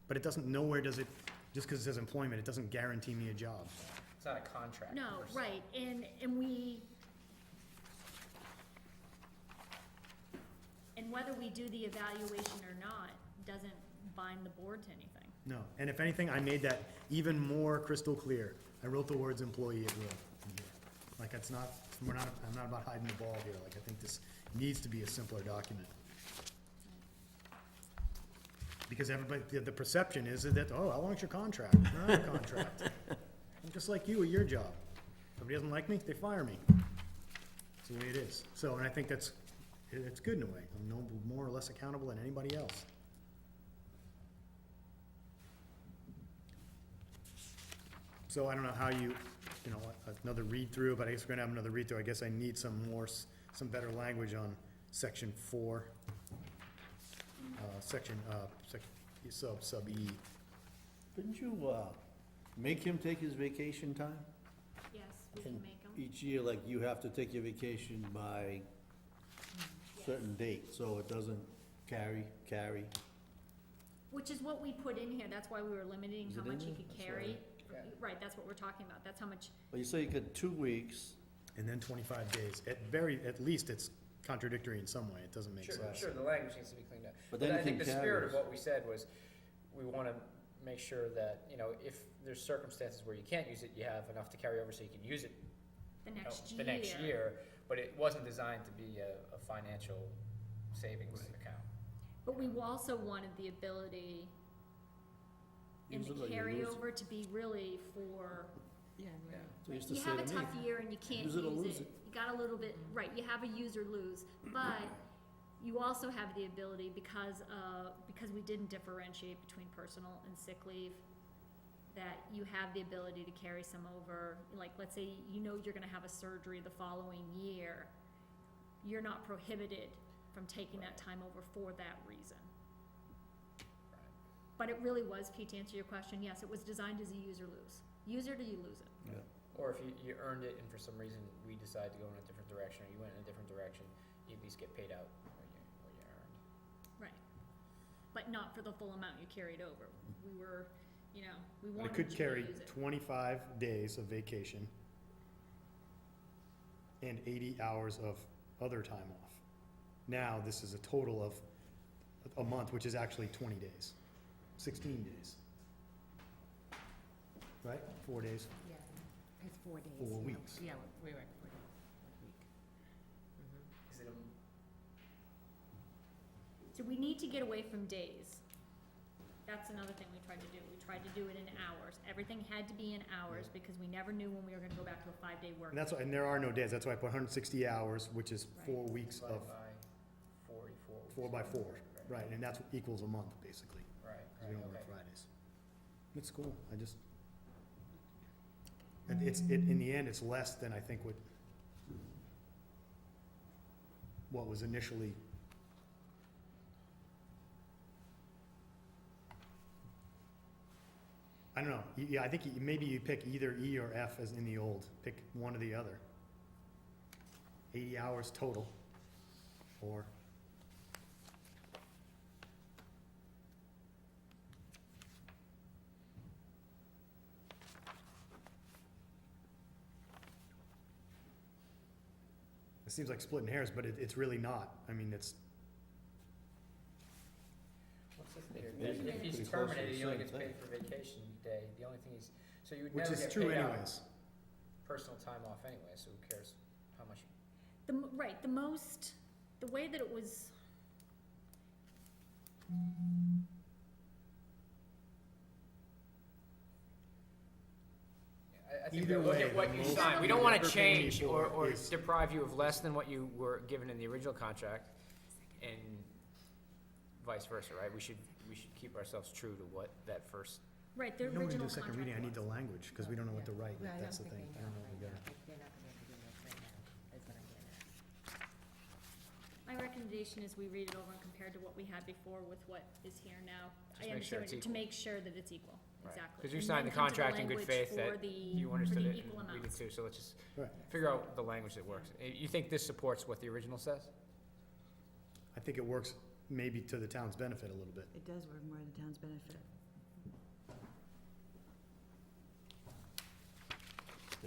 But it doesn't, nowhere does it, just because it says employment, it doesn't guarantee me a job. It's not a contract. No, per se. right, and we, And whether we do the evaluation or not, doesn't bind the board to anything. No, and if anything, I made that even more crystal clear. I wrote the words employee at will in here. Like, it's not, I'm not about hiding the ball here, like, I think this needs to be a simpler document. Because everybody, the perception is that, oh, how long's your contract? I don't have a contract. I'm just like you at your job. Somebody doesn't like me, they fire me. That's the way it is. So, and I think it's good in a way. I'm no more or less accountable than anybody else. So I don't know how you know, another read-through, but I guess we're gonna have another read-through. I guess I need some better language on section 4. Sub E. Couldn't you, make him take his vacation time? Yes, we can And make them. each year, like, you have to take your vacation by certain date, so it doesn't carry. Which is what we put in here, that's why we were limiting Is how it in much he there? could That's carry. right. Right, that's what we're talking about, that's how much, Well, you say you could 2 weeks, And then 25 days. At least it's contradictory in some way. It doesn't make Sure, sense. sure, the language needs to be cleaned up. But But then I you think can the spirit of carry- what we said was, we wanna make sure that, you know, if there's circumstances where you can't use it, you have enough to carry over so you can use it, the you know, next year. the next year. But it wasn't designed to be a financial savings account. But we also wanted the ability in Use the it or you lose it. carryover to be really for, Yeah. so you used to you say have a to me, tough year and you can't use it or use lose it. it. You got a little bit, right, you have a use or lose, but you also have the ability because we didn't differentiate between personal and sick leave, that you have the ability to carry some over, like, let's say, you know you're gonna have a surgery the following year, you're not prohibited from taking that time over for that reason. But it really was, Pete, to answer your question, yes, it was designed as a use or lose. Use it or you lose it. yeah. Or if you earned it and for some reason we decide to go in a different direction, or you went in a different direction, you at least get paid out what you earned. Right. But not for the full amount you carried over. We were, you know, we But I wanted could you to carry use it. 25 days of vacation and 80 hours of other time off. Now, this is a total of a month, which is actually 20 days, 16 days. Right? 4 days. Yeah, it's 4 days. 4 yeah. weeks. Yeah, we're at 4 days, a week. Is it So we need to get away from days. That's another thing we tried to do. We tried to do it in hours. Everything had to be in hours because we never knew when we were gonna go back to a 5-day work. And that's why, and there are no days. That's why I put 160 hours, which is Right. 4 weeks divided of by 44 weeks? 4 by 4, right? And that's what equals a month, basically, Right, 'cause we don't work okay. Fridays. It's cool. In the end, it's less than I think what was initially. I don't know. Yeah, I think maybe you pick either E or F as in the old. Pick one or the other. 80 hours total, or it seems like splitting hairs, but it's really not. I mean, it's, What's this here? It's If pretty he's close to terminated, the he only same gets paid thing. for vacation day. The only thing is, so you would which never is get true paid out anyways. personal time off anyway, so who cares how much? Right, the way that it was. I think Either that look way, at what the you most signed. We you don't wanna ever pay me change for or is- deprive you of less than what you were given in the original contract, and vice versa, right? We should keep ourselves true to what that first, Right, the You know, when we do original a second contract reading, I need the was. language, because we don't know what to write. Well, I That's don't the think thing. they I don't know know what we right gotta. now. They're not gonna be able to do this right now, is what I'm getting at. My recommendation is we read it over and compare to what we had before with what is here now. Just I make sure understand, it's to equal. make sure that it's equal, Right. exactly. 'Cause you And signed then the come to contract in good language faith for that the- you for understood the it, equal and we did amounts. too, so let's just Right. figure out the language that works. You think this supports what the original says? I think it works maybe to the town's benefit a little bit. It does work more to the town's benefit.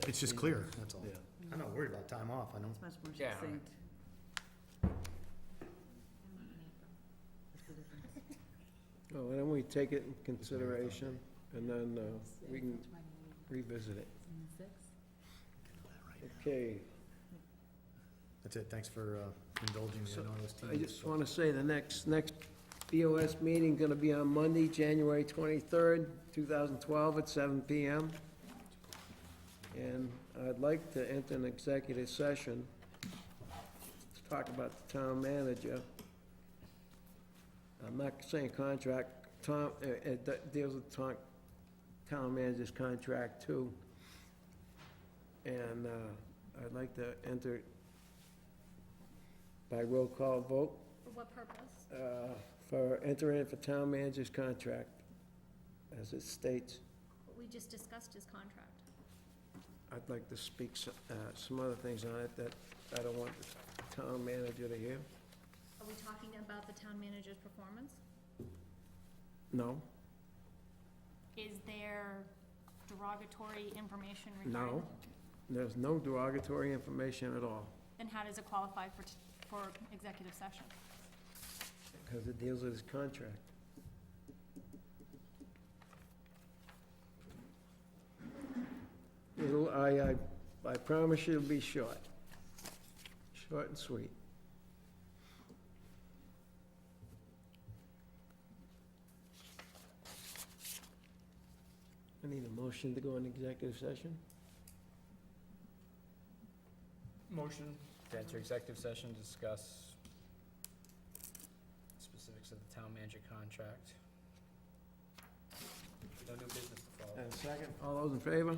It's just clear, that's all. Yeah. I'm not worried about time off, I know. It's much more Yeah. succinct. Well, why don't we take it in consideration, and then we can revisit it. Okay, That's it, thanks for indulging me, I know I was I teasing. just want to say the next BOS meeting going to be on Monday, January 23rd, 2012, at 7 PM. And I'd like to enter an executive session to talk about the town manager. I'm not saying contract, Tom, it deals with town manager's contract too. And I'd like to enter by roll call vote For what purpose? for entering for town manager's contract, as it states. We just discussed his contract. I'd like to speak some other things on it that I don't want the town manager to hear. Are we talking about the town manager's performance? No, Is there derogatory information regarding? no, there's no derogatory information at all, Then how does it qualify for executive session? because it deals with his contract. I promise you it'll be short. Short and sweet. I need a motion to go in executive session. Motion to enter executive session to discuss specifics of the town manager contract. No new business to follow. And a second, all those in favor?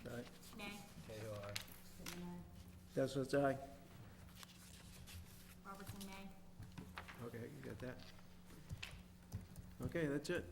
Aye. Nay. Cahill, aye. That's what's aye. Robertson, nay. Okay, you got that? Okay, that's it.